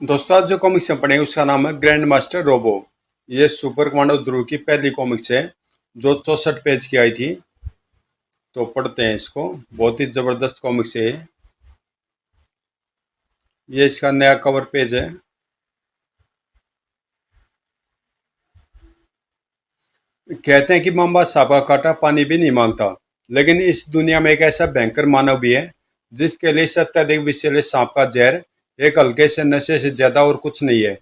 दोस्तों आज जो कॉमिक्स हम पढ़ेंगे उसका नाम है ग्रैंड मास्टर रोबो। ये सुपर कमांडो ध्रुव की पहली कॉमिक्स है जो 64 पेज की आई थी। तो पढ़ते हैं इसको, बहुत ही जबरदस्त कॉमिक्स है ये इसका नया कवर पेज है। कहते हैं कि मामा सांप का काटा पानी भी नहीं मांगता, लेकिन इस दुनिया में एक ऐसा भयंकर मानव भी है जिसके लिए अत्यधिक विषैले सांप का जहर एक हल्के से नशे से ज्यादा और कुछ नहीं है।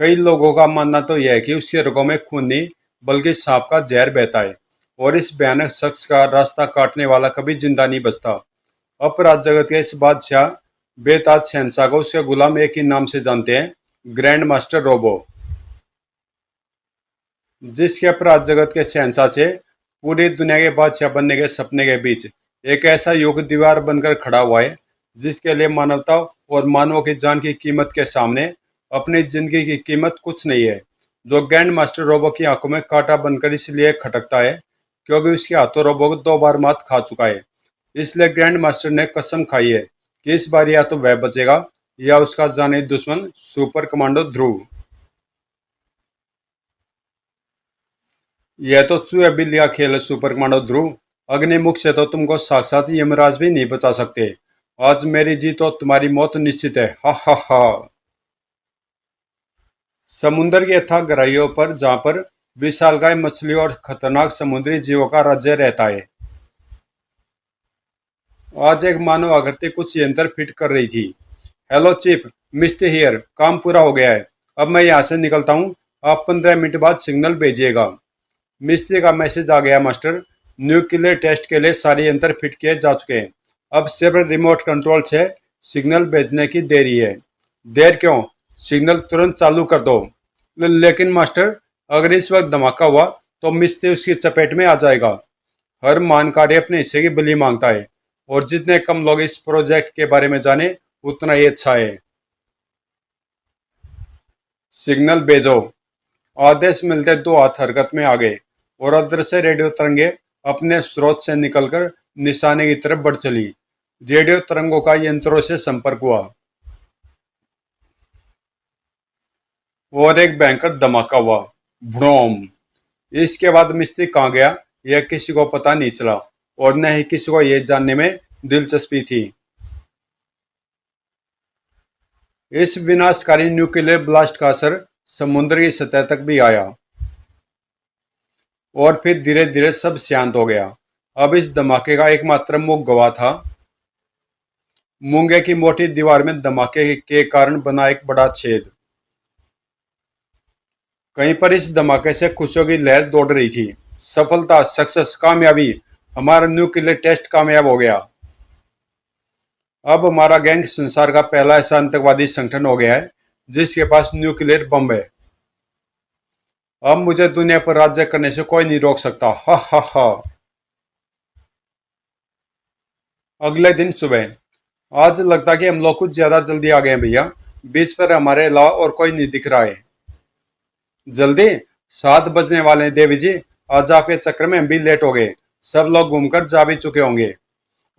कई लोगों का मानना तो यह है कि उसके रगों में खून नहीं बल्कि सांप का जहर बहता है और इस भयानक शख्स का रास्ता काटने वाला कभी जिंदा नहीं बचता। अपराध जगत के इस बादशाह बेताज शहंशाह को उसके गुलाम एक ही नाम से जानते हैं, ग्रैंड मास्टर रोबो। जिसके अपराध जगत के शहंशाह से पूरी दुनिया के बादशाह बनने के सपने के बीच एक ऐसा युग दीवार बनकर खड़ा हुआ है जिसके लिए मानवता और मानवों की जान की कीमत के सामने अपनी जिंदगी की कीमत कुछ नहीं है। जो ग्रैंड मास्टर रोबो की आंखों में कांटा बनकर इसलिए खटकता है क्योंकि उसके हाथों रोबो को 2 बार मात खा चुका है। इसलिए ग्रैंड मास्टर ने कसम खाई है कि इस बार या तो वह बचेगा या उसका जाने दुश्मन सुपर कमांडो ध्रुव। यह तो चूहे बिल्ली का खेल है सुपर कमांडो ध्रुव। अग्निमुख से तो तुमको साक्षात यमराज भी नहीं बचा सकते। आज मेरी जीत और तुम्हारी मौत निश्चित है, हा हा हा। समुद्र की अथाह गहराइयों पर जहां पर विशालकाय मछलियों और खतरनाक समुद्री जीवों का राज्य रहता है, आज एक मानव आकृति कुछ यंत्र फिट कर रही थी। हेलो चीफ, मिस्टर हियर, काम पूरा हो गया है। अब मैं यहाँ से निकलता हूँ, आप 15 मिनट बाद सिग्नल भेजिएगा। मिस्त्री का मैसेज आ गया मास्टर। न्यूक्लियर टेस्ट के लिए सारे यंत्र फिट किए जा चुके हैं। अब सिर्फ रिमोट कंट्रोल से सिग्नल भेजने की देरी है। देर क्यों, सिग्नल तुरंत चालू कर दो। लेकिन मास्टर, अगर इस वक्त धमाका हुआ तो मिस्त्री उसकी चपेट में आ जाएगा। हर मान कार्य अपने हिस्से की बलि मांगता है और जितने कम लोग इस प्रोजेक्ट के बारे में जाने उतना ही अच्छा है। सिग्नल भेजो। आदेश मिलते दो हाथ हरकत में आ गए और अदृश्य रेडियो तरंगे अपने स्रोत से निकलकर निशाने की तरफ बढ़ चली। रेडियो तरंगों का यंत्रों से संपर्क हुआ और एक भयंकर धमाका हुआ। भ्रोम। इसके बाद मिस्त्री कहाँ गया यह किसी को पता नहीं चला और न ही किसी को यह जानने में दिलचस्पी थी। इस विनाशकारी न्यूक्लियर ब्लास्ट का असर समुद्र की सतह तक भी आया और फिर धीरे धीरे सब शांत हो गया। अब इस धमाके का एकमात्र मुख्य गवाह था मूंगे की मोटी दीवार में धमाके के कारण बना एक बड़ा छेद। कहीं पर इस धमाके से खुशियों की लहर दौड़ रही थी। सफलता, सक्सेस, कामयाबी, हमारा न्यूक्लियर टेस्ट कामयाब हो गया। अब हमारा गैंग संसार का पहला ऐसा आतंकवादी संगठन हो गया है जिसके पास न्यूक्लियर बम है। अब मुझे दुनिया पर राज्य करने से कोई नहीं रोक सकता, हा हा हा। अगले दिन सुबह। आज लगता कि हम लोग कुछ ज्यादा जल्दी आ गए हैं भैया। बीच पर हमारे अलावा और कोई नहीं दिख रहा है। जल्दी? 7 बजने वाले हैं देवी जी। आज आपके चक्कर में हम भी लेट हो गए। सब लोग घूमकर जा भी चुके होंगे।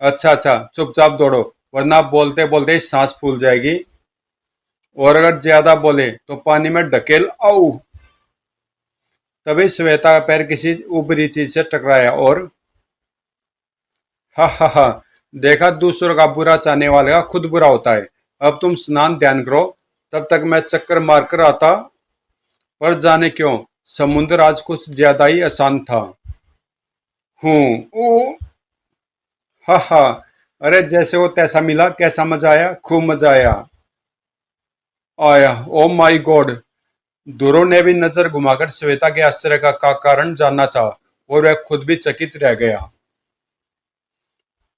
अच्छा अच्छा, चुपचाप दौड़ो वरना बोलते बोलते ही सांस फूल जाएगी और अगर ज्यादा बोले तो पानी में ढकेल आओ। तभी श्वेता का पैर किसी ऊपरी चीज से टकराया और हा हा हा, देखा, दूसरों का बुरा चाहने वाले का खुद बुरा होता है। अब तुम स्नान ध्यान करो, तब तक मैं चक्कर मार कर आता। पर जाने क्यों समुद्र आज कुछ ज्यादा ही आसान था। हूँ ओ, हा हा। अरे जैसे वो तैसा मिला, कैसा मजा आया, खूब मजा आया। आया, ओ माय गॉड। ध्रुव ने भी नजर घुमाकर श्वेता के आश्चर्य का कारण जानना चाहा और वह खुद भी चकित रह गया।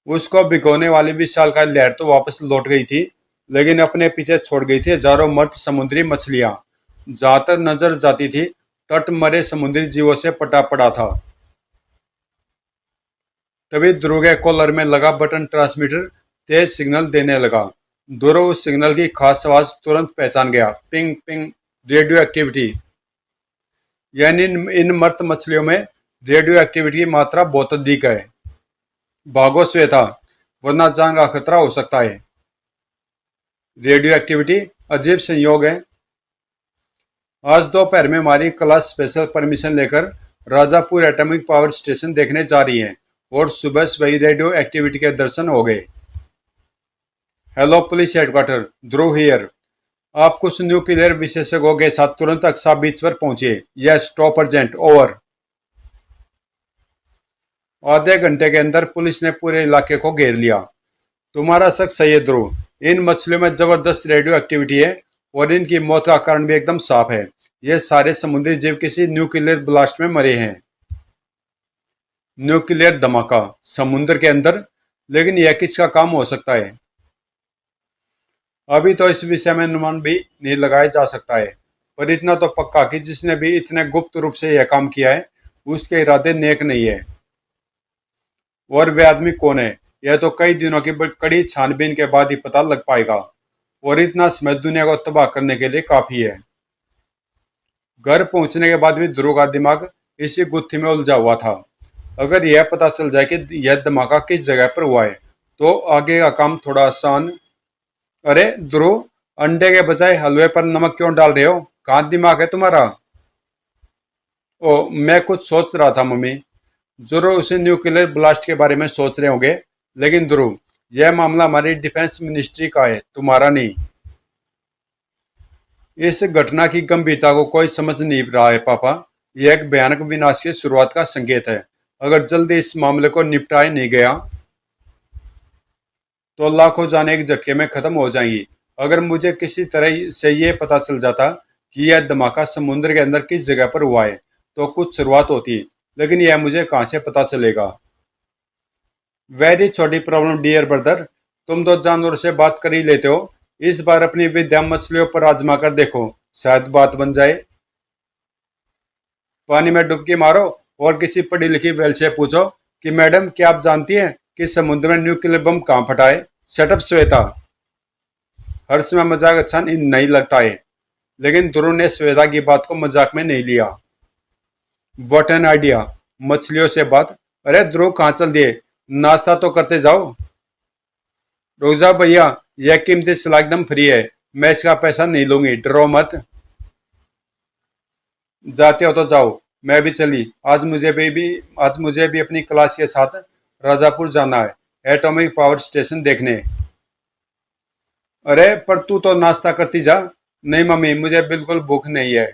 उसको भिगोने वाली विशालकाय लहर तो वापस लौट गई थी, लेकिन अपने पीछे छोड़ गई थी हजारों मर्द समुद्री मछलियां। जहां तक नजर जाती थी तट मरे समुद्री जीवों से पटा पड़ा था। तभी ध्रुव के कॉलर में लगा बटन ट्रांसमीटर तेज सिग्नल देने लगा। ध्रुव उस सिग्नल की खास आवाज तुरंत पहचान गया। Ping ping, radio activity. यानी इन मर्द मछलियों में रेडियो एक्टिविटी की मात्रा बहुत अधिक है। भागो श्वेता, वरना जान का खतरा हो सकता है। रेडियो एक्टिविटी अजीब संयोग है। आज दोपहर में हमारी क्लास स्पेशल परमिशन लेकर राजापुर एटॉमिक पावर स्टेशन देखने जा रही है और सुबह सुबह रेडियो एक्टिविटी के दर्शन हो गए। Hello police headquarter, Dhruv here. आप कुछ न्यूक्लियर विशेषज्ञों के साथ तुरंत अक्सा बीच पर पहुंचे। Yes, top urgent, over. आधे घंटे के अंदर पुलिस ने पूरे इलाके को घेर लिया। तुम्हारा शक सही है ध्रुव, इन मछलियों में जबरदस्त रेडियो एक्टिविटी है और इनकी मौत का कारण भी एकदम साफ है। ये सारे समुद्री जीव किसी न्यूक्लियर ब्लास्ट में मरे हैं। न्यूक्लियर धमाका समुद्र के अंदर, लेकिन यह किसका काम हो सकता है? अभी तो इस विषय में अनुमान भी नहीं लगाया जा सकता है, पर इतना तो पक्का कि जिसने भी इतने गुप्त रूप से यह काम किया है उसके इरादे नेक नहीं है। और वे आदमी कौन है, यह तो कई दिनों की कड़ी छानबीन के बाद ही पता लग पाएगा, और इतना समय दुनिया को तबाह करने के लिए काफी है। घर पहुंचने के बाद भी ध्रुव का दिमाग इसी गुत्थी में उलझा हुआ था। अगर यह पता चल जाए कि यह धमाका किस जगह पर हुआ है तो आगे का काम थोड़ा आसान। अरे ध्रुव, अंडे के बजाय हलवे पर नमक क्यों डाल रहे हो? कहाँ दिमाग है तुम्हारा? ओ, मैं कुछ सोच रहा था मम्मी। जरूर उसे न्यूक्लियर ब्लास्ट के बारे में सोच रहे होंगे, लेकिन ध्रुव, यह मामला हमारी डिफेंस मिनिस्ट्री का है, तुम्हारा नहीं। इस घटना की गंभीरता को कोई समझ नहीं रहा है पापा। यह एक भयानक विनाश की शुरुआत का संकेत है। अगर जल्दी इस मामले को निपटाया नहीं गया तो लाखों जानें एक झटके में खत्म हो जाएंगी। अगर मुझे किसी तरह से यह पता चल जाता कि यह धमाका समुद्र के अंदर किस जगह पर हुआ है तो कुछ शुरुआत होती, लेकिन यह मुझे कहां से पता चलेगा? वेरी छोटी प्रॉब्लम डियर ब्रदर, तुम तो जानवर से बात कर ही लेते हो। इस बार अपनी विद्या मछलियों पर आजमा कर देखो, शायद बात बन जाए। पानी में डुबकी मारो और किसी पढ़ी लिखी वेल से पूछो कि मैडम, क्या आप जानती हैं कि समुद्र में न्यूक्लियर बम कहाँ फटा है? शटअप श्वेता। हर समय मजाक अच्छा नहीं लगता है, लेकिन ध्रुव ने श्वेता की बात को मजाक में नहीं लिया। व्हाट एन आइडिया, मछलियों से बात। अरे ध्रुव, कहाँ चल दिए? नाश्ता तो करते जाओ। रुक जाओ भैया, यह कीमती सलाह एकदम फ्री है, मैं इसका पैसा नहीं लूंगी, डरो मत। जाते हो तो जाओ, मैं भी चली। आज मुझे भी अपनी क्लास के साथ राजापुर जाना है, एटॉमिक पावर स्टेशन देखने। अरे पर तू तो नाश्ता करती जा। नहीं मम्मी, मुझे बिल्कुल भूख नहीं है।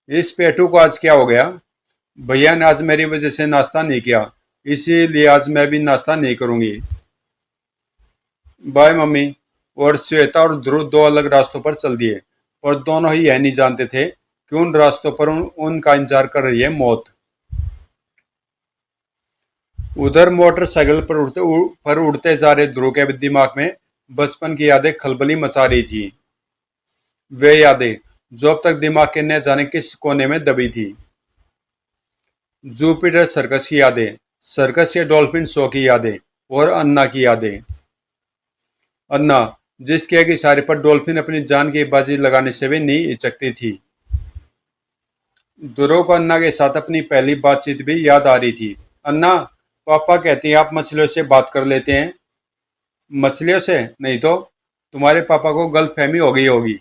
इस पेटू को आज क्या हो गया? भैया ने आज मेरी वजह से नाश्ता नहीं किया, इसीलिए आज मैं भी नाश्ता नहीं करूंगी। Bye mummy. और श्वेता और ध्रुव दो अलग रास्तों पर चल दिए, और दोनों ही यह नहीं जानते थे कि उन रास्तों पर उनका इंतजार कर रही है मौत। उधर मोटरसाइकिल पर उड़ते जा रहे ध्रुव के दिमाग में बचपन की यादें खलबली मचा रही थी। वे यादें जो अब तक दिमाग के न जाने किस कोने में दबी थी। जुपिटर सर्कस की यादें, सर्कस के डॉल्फिन शो की यादें, और अन्ना की यादें। अन्ना, जिसके एक इशारे पर डॉल्फिन अपनी जान की बाजी लगाने से भी नहीं हिचकती थी। ध्रुव को अन्ना के साथ अपनी पहली बातचीत भी याद आ रही थी। अन्ना, पापा कहती हैं आप मछलियों से बात कर लेते हैं। मछलियों से नहीं तो तुम्हारे पापा को गलतफहमी हो गई होगी।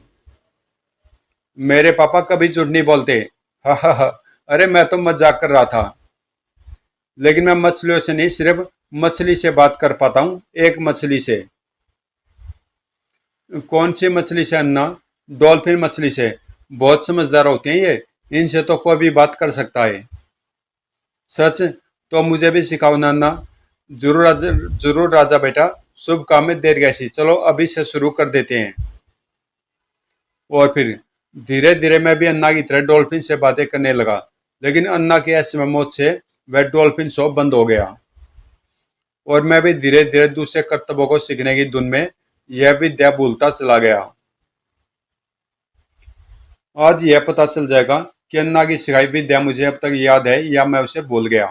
मेरे पापा कभी झूठ नहीं बोलते। हा हा हा। अरे मैं तो मजाक कर रहा था, लेकिन मैं मछलियों से नहीं, सिर्फ मछली से बात कर पाता हूँ, एक मछली से। कौन सी मछली से अन्ना? डॉल्फिन मछली से। बहुत समझदार होते हैं ये, इनसे तो कोई भी बात कर सकता है। सच? तो मुझे भी सिखाओ नाना। जरूर राजा बेटा, शुभ काम में देर कैसी, चलो अभी से शुरू कर देते हैं। और फिर धीरे धीरे मैं भी अन्ना की तरह डॉल्फिन से बातें करने लगा, लेकिन अन्ना की ऐसी मौत से वह डॉल्फिन शो बंद हो गया, और मैं भी धीरे धीरे दूसरे कर्तव्यों को सीखने की धुन में यह विद्या भूलता चला गया। आज यह पता चल जाएगा कि अन्ना की सिखाई विद्या मुझे अब तक याद है या मैं उसे भूल गया।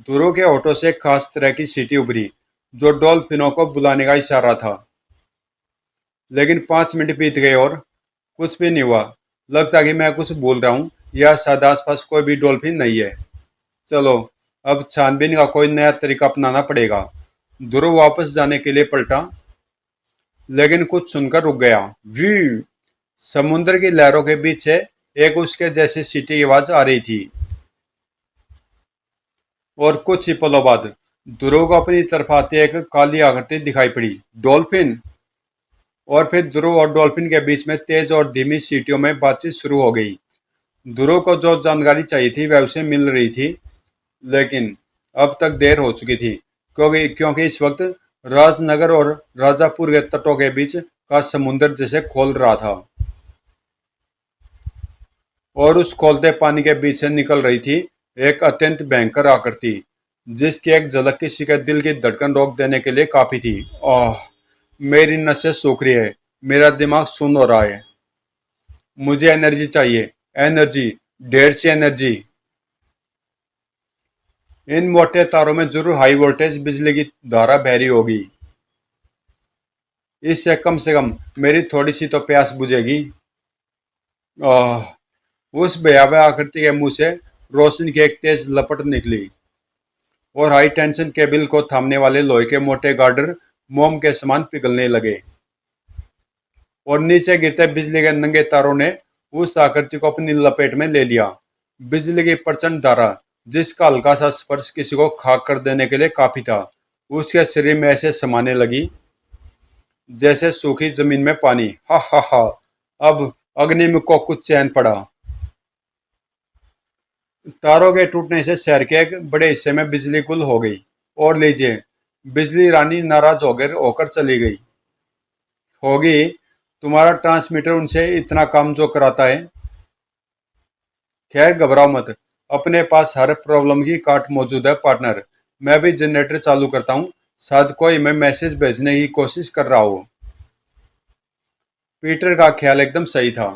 ध्रुव के होठों से एक खास तरह की सीटी उभरी, जो डॉल्फिनों को बुलाने का इशारा था। लेकिन 5 मिनट बीत गए और कुछ भी नहीं हुआ। लगता कि मैं कुछ भूल रहा हूँ, या शायद आसपास कोई भी डॉल्फिन नहीं है। चलो, अब छानबीन का कोई नया तरीका अपनाना पड़ेगा। ध्रुव वापस जाने के लिए पलटा, लेकिन कुछ सुनकर रुक गया। व्यू समुद्र की लहरों के बीच से एक उसके जैसी सीटी की आवाज आ रही थी। और कुछ ही पलों बाद ध्रुव को अपनी तरफ आती एक काली आकृति दिखाई पड़ी। डॉल्फिन। और फिर ध्रुव और डॉल्फिन के बीच में तेज और धीमी सीटियों में बातचीत शुरू हो गई। ध्रुव को जो जानकारी चाहिए थी वह उसे मिल रही थी, लेकिन अब तक देर हो चुकी थी, क्योंकि इस वक्त राजनगर और राजापुर के तटों के बीच का समुद्र जैसे खोल रहा था। और उस खोलते पानी के बीच से निकल रही थी एक अत्यंत भयंकर आकृति, जिसकी एक झलक किसी के दिल की धड़कन रोक देने के लिए काफी थी। आह, मेरी नसें सूख रही है, मेरा दिमाग सुन्न हो रहा है। मुझे एनर्जी चाहिए, एनर्जी, ढेर सी एनर्जी। इन मोटे तारों में जरूर हाई वोल्टेज बिजली की धारा बह रही होगी। इससे कम मेरी थोड़ी सी तो प्यास बुझेगी। आह, उस भयावह आकृति के मुंह से रोशनी की एक तेज लपट निकली और हाई टेंशन केबल को थामने वाले लोहे के मोटे गार्डर मोम के समान पिघलने लगे। और नीचे गिरते बिजली के नंगे तारों ने उस आकृति को अपनी लपेट में ले लिया। बिजली की प्रचंड धारा, जिसका हल्का सा स्पर्श किसी को खाक कर देने के लिए काफी था, उसके शरीर में ऐसे समाने लगी जैसे सूखी जमीन में पानी। हा हा हा। अब अग्निमुख को कुछ चैन पड़ा। तारों के टूटने से शहर के एक बड़े हिस्से में बिजली गुल हो गई। और लीजिए, बिजली रानी नाराज होकर चली गई। होगी, तुम्हारा ट्रांसमीटर उनसे इतना काम जो कराता है। खैर घबराओ मत, अपने पास हर प्रॉब्लम की काट मौजूद है पार्टनर। मैं भी जनरेटर चालू करता हूँ, शायद कोई मैं मैसेज भेजने की कोशिश कर रहा हो। पीटर का ख्याल एकदम सही था,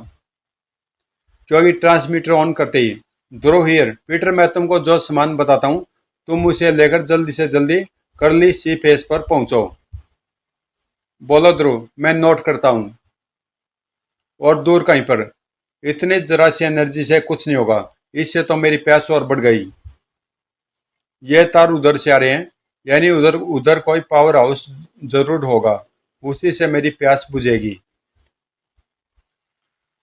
क्योंकि ट्रांसमीटर ऑन करते ही, ध्रुव हियर पीटर, मैं तुमको जो सामान बताता हूँ तुम उसे लेकर जल्दी से जल्दी करली सी फेस पर पहुंचो। बोलो ध्रुव, मैं नोट करता हूँ। और दूर कहीं पर, इतनी जरा सी एनर्जी से कुछ नहीं होगा, इससे तो मेरी प्यास और बढ़ गई। ये तार उधर से आ रहे हैं, यानी उधर उधर कोई पावर हाउस जरूर होगा, उसी से मेरी प्यास बुझेगी।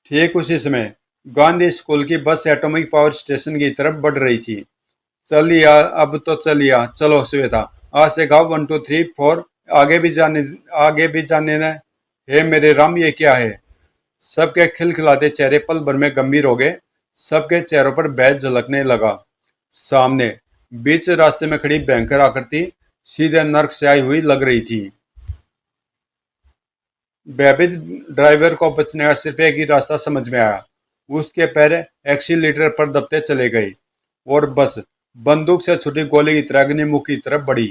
ठीक उसी समय गांधी स्कूल की बस एटॉमिक पावर स्टेशन की तरफ बढ़ रही थी। चलिए अब तो चलिए, चलो श्वेता, आज से गाओ 1 2 3 4। आगे भी जाने, आगे भी जाने न। हे मेरे राम, ये क्या है। सबके खिलखिलाते चेहरे पल भर में गंभीर हो गए। सबके चेहरों पर भय झलकने लगा। सामने बीच रास्ते में खड़ी भयंकर आकृति सीधे नर्क से आई हुई लग रही थी। भयभीत ड्राइवर को बचने का सिर्फ एक ही रास्ता समझ में आया। उसके पैर एक्सीलेटर पर दबते चले गए और बस बंदूक से छुटी गोली की तरह अग्निमुख की तरफ बढ़ी।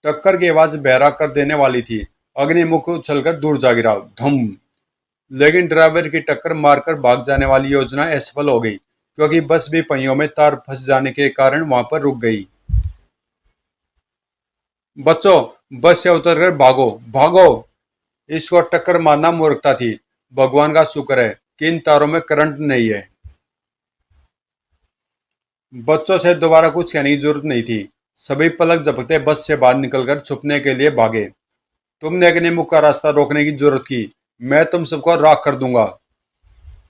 टक्कर की आवाज बहरा कर देने वाली थी। अग्निमुख उछलकर दूर जा गिरा। धम। लेकिन ड्राइवर की टक्कर मारकर भाग जाने वाली योजना असफल हो गई, क्योंकि बस भी पहियों में तार फंस जाने के कारण वहां पर रुक गई। बच्चों, बस से उतरकर भागो, भागो। इसको टक्कर मारना मूर्खता थी। भगवान का शुक्र है कि इन तारों में करंट नहीं है। बच्चों से दोबारा कुछ कहने की जरूरत नहीं थी। सभी पलक झपकते बस से बाहर निकलकर छुपने के लिए भागे। तुमने अग्निमुख का रास्ता रोकने की जरूरत की, मैं तुम सबको राख कर दूंगा।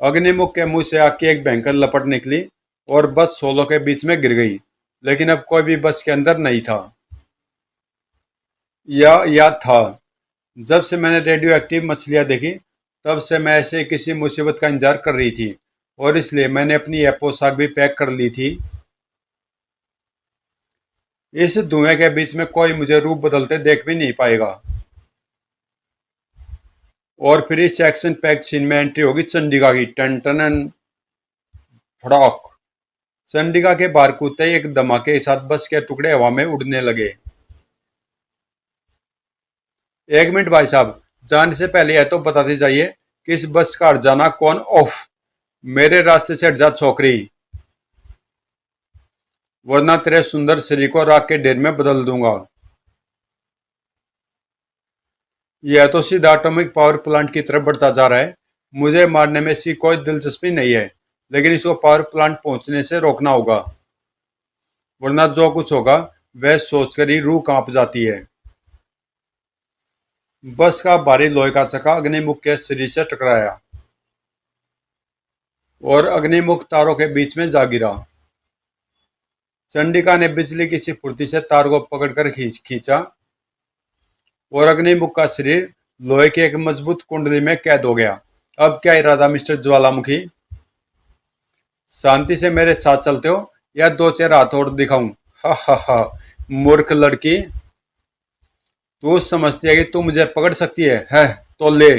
अग्निमुख के मुंह से आग की एक भयंकर लपट निकली और बस सोलों के बीच में गिर गई। लेकिन अब कोई भी बस के अंदर नहीं था। या याद था, जब से मैंने रेडियो एक्टिव मछलियां देखी, तब से मैं ऐसे किसी मुसीबत का इंतजार कर रही थी, और इसलिए मैंने अपनी यह पोशाक भी पैक कर ली थी। इस धुएं के बीच में कोई मुझे रूप बदलते देख भी नहीं पाएगा। और फिर इस एक्शन पैक्ड सीन में एंट्री होगी चंडिका की। Ton ton फड़ाक। चंडिका के बाहर कूदते ही एक धमाके के साथ बस के टुकड़े हवा में उड़ने लगे। एक मिनट भाई साहब, जाने से पहले यह तो बताते जाइए कि इस बस का हट जाना कौन। ऑफ, मेरे रास्ते से हट जा छोकरी, वरना तेरे सुंदर शरीर को राख के ढेर में बदल दूंगा। यह तो सीधा एटॉमिक पावर प्लांट की तरफ बढ़ता जा रहा है। मुझे मारने में इसकी कोई दिलचस्पी नहीं है, लेकिन इसको पावर प्लांट पहुंचने से रोकना होगा, वरना जो कुछ होगा वह सोचकर ही रूह कांप जाती है। बस का भारी लोहे का चक्का अग्निमुख के शरीर से टकराया और अग्निमुख तारों के बीच में जा गिरा। चंडिका ने बिजली की सी फुर्ती से तार को पकड़कर खींचा और अग्निमुख का शरीर लोहे की एक मजबूत कुंडली में कैद हो गया। अब क्या इरादा मिस्टर ज्वालामुखी? शांति से मेरे साथ चलते हो या दो चार हाथ और दिखाऊं? हा हा हा, मूर्ख लड़की, तू समझती है कि तू मुझे पकड़ सकती है? तो ले।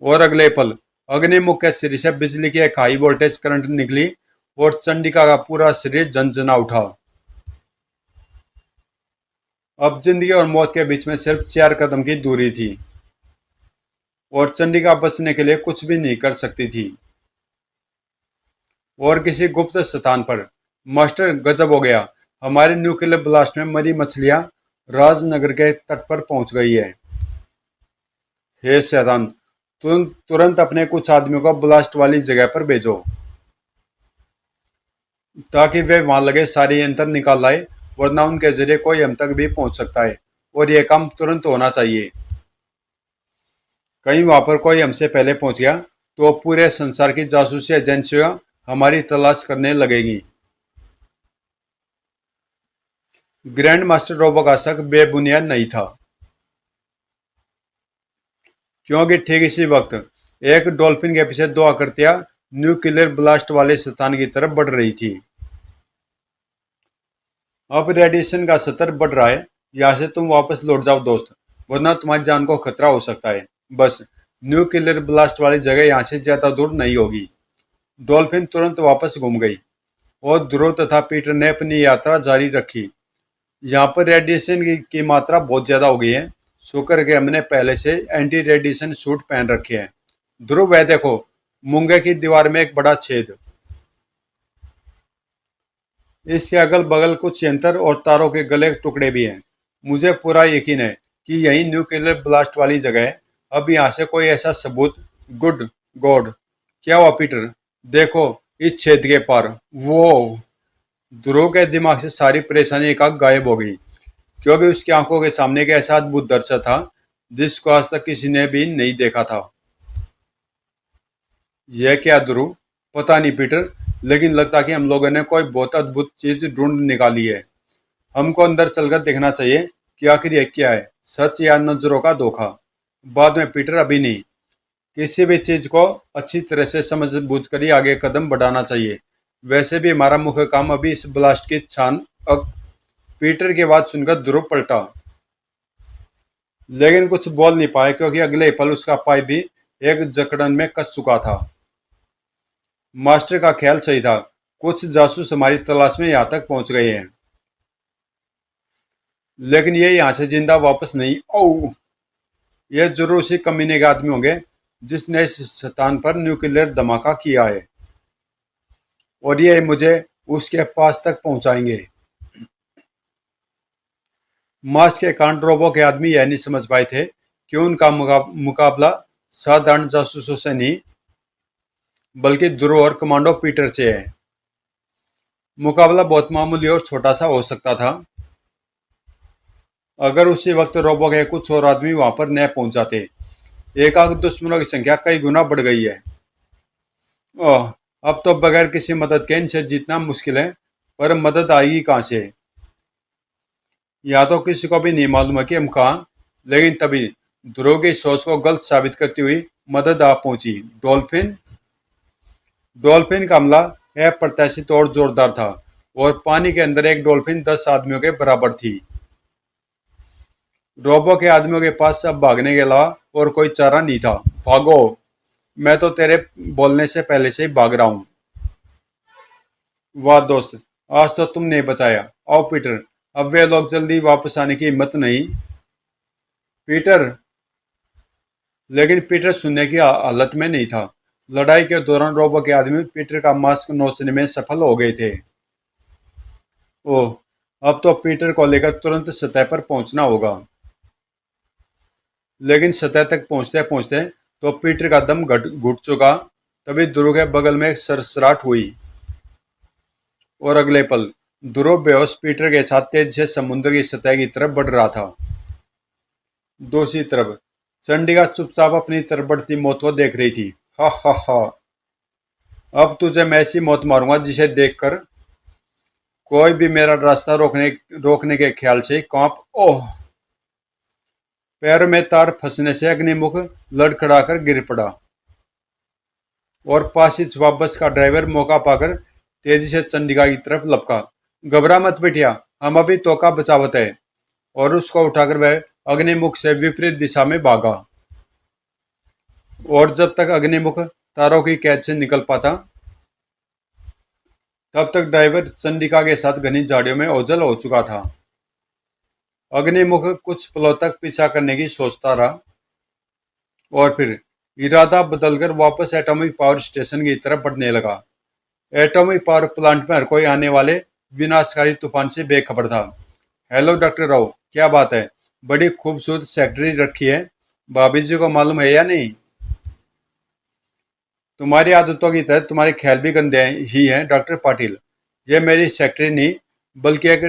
और अगले पल अग्निमुख के शरीर से बिजली की एक हाई वोल्टेज करंट निकली और चंडिका का पूरा शरीर झंझना उठा। अब जिंदगी और मौत के बीच में सिर्फ 4 कदम की दूरी थी और चंडिका बचने के लिए कुछ भी नहीं कर सकती थी। और किसी गुप्त स्थान पर, मास्टर गजब हो गया, हमारे न्यूक्लियर ब्लास्ट में मरी मछलियां राजनगर के तट पर पहुंच गई है। हे शैतान, तुरंत अपने कुछ आदमियों को ब्लास्ट वाली जगह पर भेजो ताकि वे वहां लगे सारे यंत्र निकाल लाए, वरना उनके जरिए कोई हम तक भी पहुंच सकता है और यह काम तुरंत होना चाहिए। कहीं वहां पर कोई हमसे पहले पहुंच गया तो पूरे संसार की जासूसी एजेंसियां हमारी तलाश करने लगेगी। ग्रैंड मास्टर रोबो का शक बेबुनियाद नहीं था, क्योंकि ठीक इसी वक्त एक डॉल्फिन के पीछे दो आकृतियां न्यूक्लियर ब्लास्ट वाले स्थान की तरफ बढ़ रही थी। अब रेडिएशन का स्तर बढ़ रहा है, यहाँ से तुम वापस लौट जाओ दोस्त, वरना तुम्हारी जान को खतरा हो सकता है। बस न्यूक्लियर ब्लास्ट वाली जगह यहाँ से ज्यादा दूर नहीं होगी। डॉल्फिन तुरंत वापस घूम गई और ध्रुव तथा पीटर ने अपनी यात्रा जारी रखी। यहाँ पर रेडिएशन की मात्रा बहुत ज्यादा हो गई है, शुक्र के हमने पहले से एंटी रेडिएशन सूट पहन रखे हैं। ध्रुव, वह देखो, मूंगे की दीवार में एक बड़ा छेद। इसके अगल बगल कुछ यंत्र और तारों के गले टुकड़े भी हैं। मुझे पूरा यकीन है कि यही न्यूक्लियर ब्लास्ट वाली जगह है। अब यहाँ से कोई ऐसा सबूत। गुड गॉड, क्या हुआ पीटर? देखो इस छेद के पार। वो ध्रुव के दिमाग से सारी परेशानी एकाएक गायब हो गई, क्योंकि उसकी आंखों के सामने एक ऐसा अद्भुत दृश्य था जिसको आज तक किसी ने भी नहीं देखा था। यह क्या ध्रुव? पता नहीं पीटर, लेकिन लगता कि हम लोगों ने कोई बहुत अद्भुत चीज ढूंढ निकाली है। हमको अंदर चलकर देखना चाहिए कि आखिर यह क्या है, सच या नजरों का धोखा। बाद में पीटर, अभी नहीं। किसी भी चीज को अच्छी तरह से समझ बूझ कर ही आगे कदम बढ़ाना चाहिए। वैसे भी हमारा मुख्य काम अभी इस ब्लास्ट की छान। पीटर की बात सुनकर ध्रुव पलटा, लेकिन कुछ बोल नहीं पाया, क्योंकि अगले पल उसका पाइप भी एक जकड़न में कस चुका था। मास्टर का ख्याल सही था, कुछ जासूस हमारी तलाश में यहाँ तक पहुंच गए हैं, लेकिन ये यहाँ से जिंदा वापस नहीं। ओ, ये जरूर उसी कमीने के आदमी होंगे जिसने इस स्थान पर न्यूक्लियर धमाका किया है, और ये मुझे उसके पास तक पहुंचाएंगे। मास्क के कान रोबो के आदमी यह नहीं समझ पाए थे कि उनका मुकाबला साधारण जासूसों से नहीं, बल्कि ध्रुव और कमांडो पीटर से है। मुकाबला बहुत मामूली और छोटा सा हो सकता था अगर उसी वक्त रोबो के कुछ और आदमी वहां पर न पहुंच जाते। एकांक दुश्मनों की संख्या कई गुना बढ़ गई है। ओह, अब तो बगैर किसी मदद के इनसे जीतना मुश्किल है, पर मदद आएगी कहां से? या तो किसी को भी नहीं मालूम है कि हम कहाँ। लेकिन तभी ध्रुव की सोच को गलत साबित करती हुई मदद आ पहुंची। डॉल्फिन। डॉल्फिन का हमला अप्रत्याशित और जोरदार था, और पानी के अंदर एक डॉल्फिन 10 आदमियों के बराबर थी। रोबो के आदमियों के पास अब भागने के अलावा और कोई चारा नहीं था। भागो, मैं तो तेरे बोलने से पहले से ही भाग रहा हूं। वाह दोस्त, आज तो तुमने बचाया। आओ पीटर, अब वे लोग जल्दी वापस आने की हिम्मत नहीं। पीटर। लेकिन पीटर सुनने की हालत में नहीं था। लड़ाई के दौरान रोबो के आदमी पीटर का मास्क नोचने में सफल हो गए थे। ओह, अब तो पीटर को लेकर तुरंत सतह पर पहुंचना होगा। लेकिन सतह तक पहुंचते पहुंचते तो पीटर का दम घुट चुका। तभी ध्रुव के बगल में एक सरसराहट हुई, और अगले पल ध्रुव बेहोश पीटर के साथ तेज से समुद्र की सतह की तरफ बढ़ रहा था। दूसरी तरफ चंडिका चुपचाप अपनी तरफ बढ़ती मौत को देख रही थी। हा हा हा, अब तुझे मैं ऐसी मौत मारूंगा जिसे देखकर कोई भी मेरा रास्ता रोकने रोकने के ख्याल से कांप। ओह! पैरों में तार फंसने से अग्निमुख लड़खड़ाकर गिर पड़ा और पास ही छुपा बस का ड्राइवर मौका पाकर तेजी से चंडिका की तरफ लपका। घबरा मत बिटिया, हम अभी तो का बचावत है। और उसको उठाकर वह अग्निमुख से विपरीत दिशा में भागा। और जब तक अग्निमुख तारों की कैद से निकल पाता, तब तक ड्राइवर चंडिका के साथ घनी झाड़ियों में ओझल हो चुका था। अग्निमुख कुछ पलों तक पीछा करने की सोचता रहा और फिर इरादा बदलकर वापस एटॉमिक पावर स्टेशन की तरफ बढ़ने लगा। एटॉमिक पावर प्लांट में हर कोई आने वाले विनाशकारी तूफान से बेखबर था। हेलो डॉक्टर राव, क्या बात है? बड़ी खूबसूरत सेक्रेटरी रखी है, भाभी जी को मालूम है या नहीं? तुम्हारी आदतों की तरह तुम्हारे ख्याल भी गंदे ही हैं डॉक्टर पाटिल। यह मेरी सेक्रेटरी नहीं बल्कि एक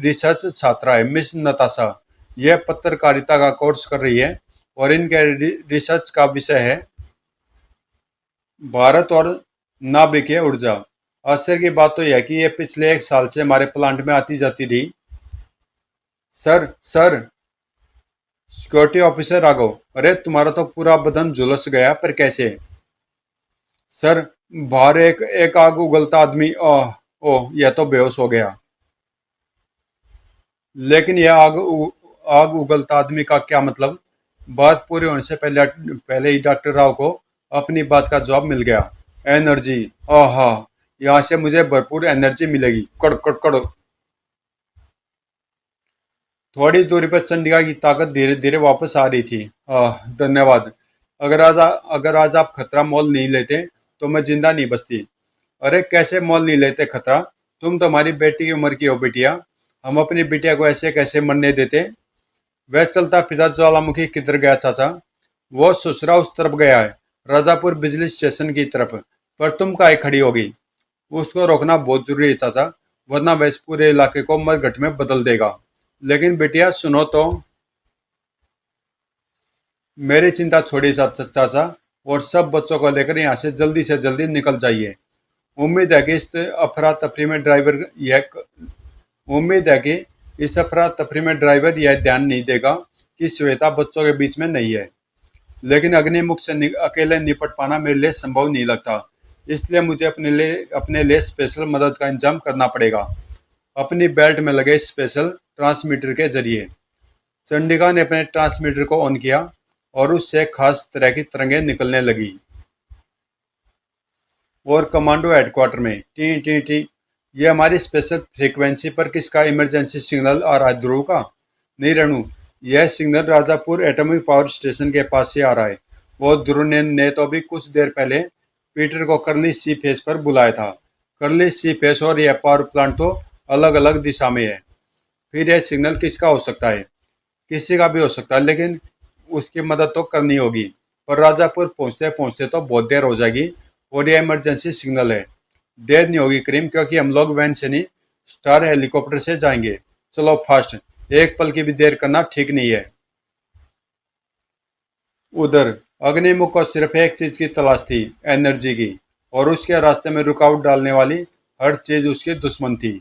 रिसर्च छात्रा है, मिस नताशा। यह पत्रकारिता का कोर्स कर रही है और इनके रिसर्च का विषय है भारत और नाभिकीय ऊर्जा। आश्चर्य की बात तो यह है कि ये पिछले 1 साल से हमारे प्लांट में आती जाती रही। Sir sir, security officer Raghav, अरे तुम्हारा तो पूरा बदन झुलस गया, पर कैसे? सर, बाहर एक आग उगलता आदमी। ओह ओह, यह तो बेहोश हो गया। लेकिन यह आग उगलता आदमी का क्या मतलब? बात पूरी होने से पहले ही डॉक्टर राव को अपनी बात का जवाब मिल गया। एनर्जी, आहा, यहाँ से मुझे भरपूर एनर्जी मिलेगी। कड़ कड़ कड़। थोड़ी दूरी पर चंडिका की ताकत धीरे धीरे वापस आ रही थी। धन्यवाद। अगर आज आप खतरा मोल नहीं लेते तो मैं जिंदा नहीं बचती। अरे कैसे मोल नहीं लेते खतरा? तुम तो हमारी बेटी की उम्र की हो बिटिया। हम अपनी बिटिया को ऐसे कैसे मरने देते? वह चलता फिरता ज्वालामुखी किधर गया चाचा? वो ससुरा उस तरफ गया है, राजापुर बिजली स्टेशन की तरफ। पर तुम काहे खड़ी होगी? उसको रोकना बहुत जरूरी है चाचा, वरना वह इस पूरे इलाके को मरघट में बदल देगा। लेकिन बिटिया सुनो तो। मेरी चिंता छोड़िए चाचा, और सब बच्चों को लेकर यहाँ से जल्दी निकल जाइए। उम्मीद है कि इस अफरा तफरी में ड्राइवर यह उम्मीद है कि इस अफरा तफरी में ड्राइवर यह ध्यान नहीं देगा कि श्वेता बच्चों के बीच में नहीं है। लेकिन अग्निमुख से अकेले निपट पाना मेरे लिए संभव नहीं लगता, इसलिए मुझे अपने लिए स्पेशल मदद का इंतजाम करना पड़ेगा। अपनी बेल्ट में लगे स्पेशल ट्रांसमीटर के जरिए चंडिका ने अपने ट्रांसमीटर को ऑन किया और उससे खास तरह की तरंगें निकलने लगी। और कमांडो हेडक्वार्टर में टी टी टी, ये हमारी स्पेशल फ्रीक्वेंसी पर किसका इमरजेंसी सिग्नल आ रहा है? ध्रुव का? नहीं रेणु, यह signal Rajapur atomic power station के पास से आ रहा है। वो ध्रुव ने तो अभी कुछ देर पहले पीटर को करली सी फेस पर बुलाया था। करली सी फेस और यह पावर प्लांट तो अलग अलग दिशा में है। फिर यह सिग्नल किसका हो सकता है? किसी का भी हो सकता है, लेकिन उसकी मदद तो करनी होगी। पर राजापुर पहुंचते पहुंचते तो बहुत देर हो जाएगी और यह इमरजेंसी सिग्नल है। देर नहीं होगी करीम, क्योंकि हम लोग वैन से नहीं, स्टार हेलीकॉप्टर से जाएंगे। चलो फास्ट, एक पल की भी देर करना ठीक नहीं है। उधर अग्निमुख को सिर्फ एक चीज की तलाश थी, एनर्जी की, और उसके रास्ते में रुकावट डालने वाली हर चीज उसकी दुश्मन थी।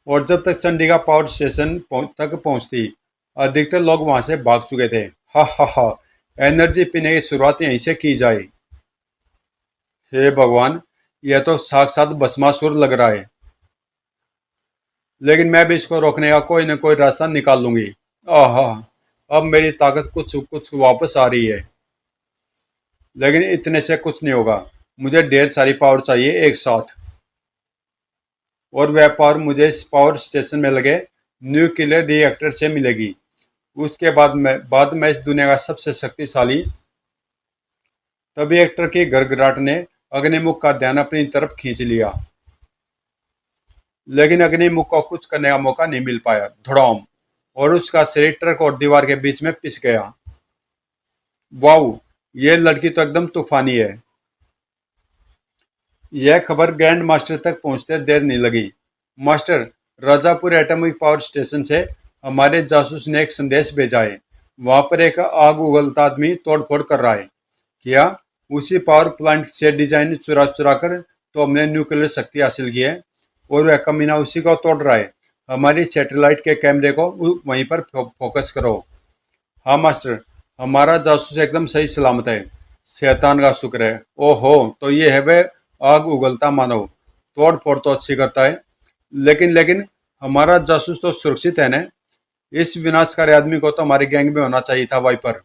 और जब तक चंडीगढ़ पावर स्टेशन तक पहुंचती, अधिकतर लोग वहां से भाग चुके थे। हा हा हा, एनर्जी पीने की शुरुआत यहीं से की जाए। हे भगवान, यह तो साक्षात भस्मासुर लग रहा है। लेकिन मैं भी इसको रोकने का कोई न कोई रास्ता निकाल लूंगी। आहा, अब मेरी ताकत कुछ कुछ वापस आ रही है। लेकिन इतने से कुछ नहीं होगा, मुझे ढेर सारी पावर चाहिए एक साथ। और वह पावर मुझे इस पावर स्टेशन में लगे न्यूक्लियर रिएक्टर से मिलेगी। उसके बाद मैं इस दुनिया का सबसे शक्तिशाली। तभी एक्टर की गड़गड़ाहट ने अग्निमुख का ध्यान अपनी तरफ खींच लिया। लेकिन अग्निमुख को कुछ करने का मौका नहीं मिल पाया। धड़ाम, और उसका शरीर ट्रक और दीवार के बीच में पिस गया। वाऊ, ये लड़की तो एकदम तूफानी है। यह खबर ग्रैंड मास्टर तक पहुंचते देर नहीं लगी। Master, Rajapur atomic power station से हमारे जासूस ने एक संदेश भेजा है। वहां पर एक आग उगलता आदमी तोड़फोड़ कर रहा है। क्या उसी पावर प्लांट से डिजाइन चुरा चुरा कर तो हमने न्यूक्लियर शक्ति हासिल की है, और वह कमीना उसी को तोड़ रहा है। हमारी सैटेलाइट के कैमरे को वहीं पर फोकस करो। हाँ मास्टर, हमारा जासूस एकदम सही सलामत है। शैतान का शुक्र है। ओहो, तो ये है वह आग उगलता मानव। तोड़ फोड़ तो अच्छी करता है, लेकिन लेकिन हमारा जासूस तो सुरक्षित है ना। इस विनाशकारी आदमी को तो हमारी गैंग में होना चाहिए था वाइपर।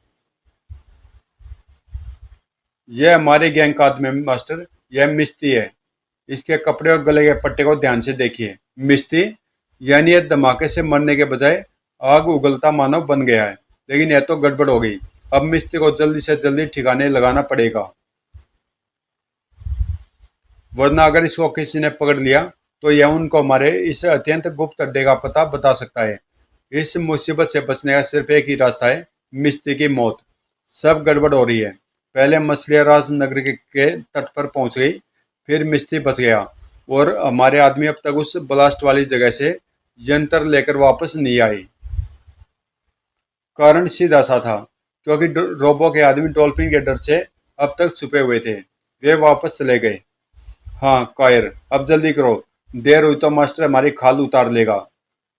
यह हमारे गैंग का आदमी है मास्टर। यह मिस्ती है। इसके कपड़े और गले के पट्टे को ध्यान से देखिए। मिस्ती यानी यह धमाके से मरने के बजाय आग उगलता मानव बन गया है। लेकिन यह तो गड़बड़ हो गई। अब मिस्ती को जल्दी से जल्दी ठिकाने लगाना पड़ेगा, वरना अगर इसको किसी ने पकड़ लिया तो यह उनको हमारे इस अत्यंत गुप्त अड्डे का पता बता सकता है। इस मुसीबत से बचने का सिर्फ एक ही रास्ता है, मिस्ती की मौत। सब गड़बड़ हो रही है। पहले मछलिया राज नगर के तट पर पहुंच गई, फिर मिस्ती बच गया, और हमारे आदमी अब तक उस ब्लास्ट वाली जगह से यंत्र लेकर वापस नहीं आए। कारण सीधा सा था, क्योंकि रोबो के आदमी डॉल्फिन के डर से अब तक छुपे हुए थे। वे वापस चले गए। हाँ कायर, अब जल्दी करो। देर हुई तो मास्टर हमारी खाल उतार लेगा।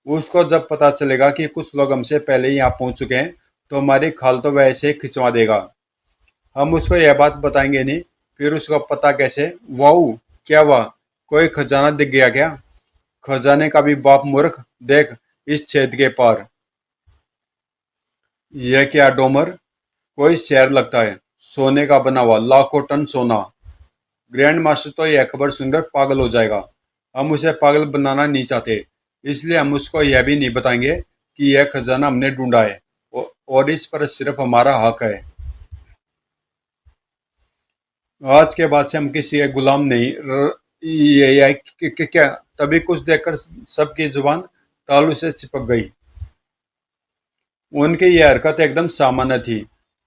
उसको जब पता चलेगा कि कुछ लोग हमसे पहले ही यहाँ पहुंच चुके हैं, तो हमारी खाल तो वैसे ही खिंचवा देगा। हम उसको यह बात बताएंगे नहीं, फिर उसको पता कैसे? वाऊ, क्या हुआ? कोई खजाना दिख गया क्या? खजाने का भी बाप मूर्ख, देख इस छेद के पार। यह क्या डोमर? कोई शहर लगता है, सोने का बना हुआ, लाखों टन सोना। ग्रैंड मास्टर तो यह खबर सुनकर पागल हो जाएगा। हम उसे पागल बनाना नहीं चाहते, इसलिए हम उसको यह भी नहीं बताएंगे कि यह खजाना हमने ढूंढा है, और इस पर सिर्फ हमारा हक है। आज के बाद से हम किसी के गुलाम नहीं। ये क्या? तभी कुछ देखकर सबकी जुबान तालू से चिपक गई। उनकी यह हरकत एकदम सामान्य थी,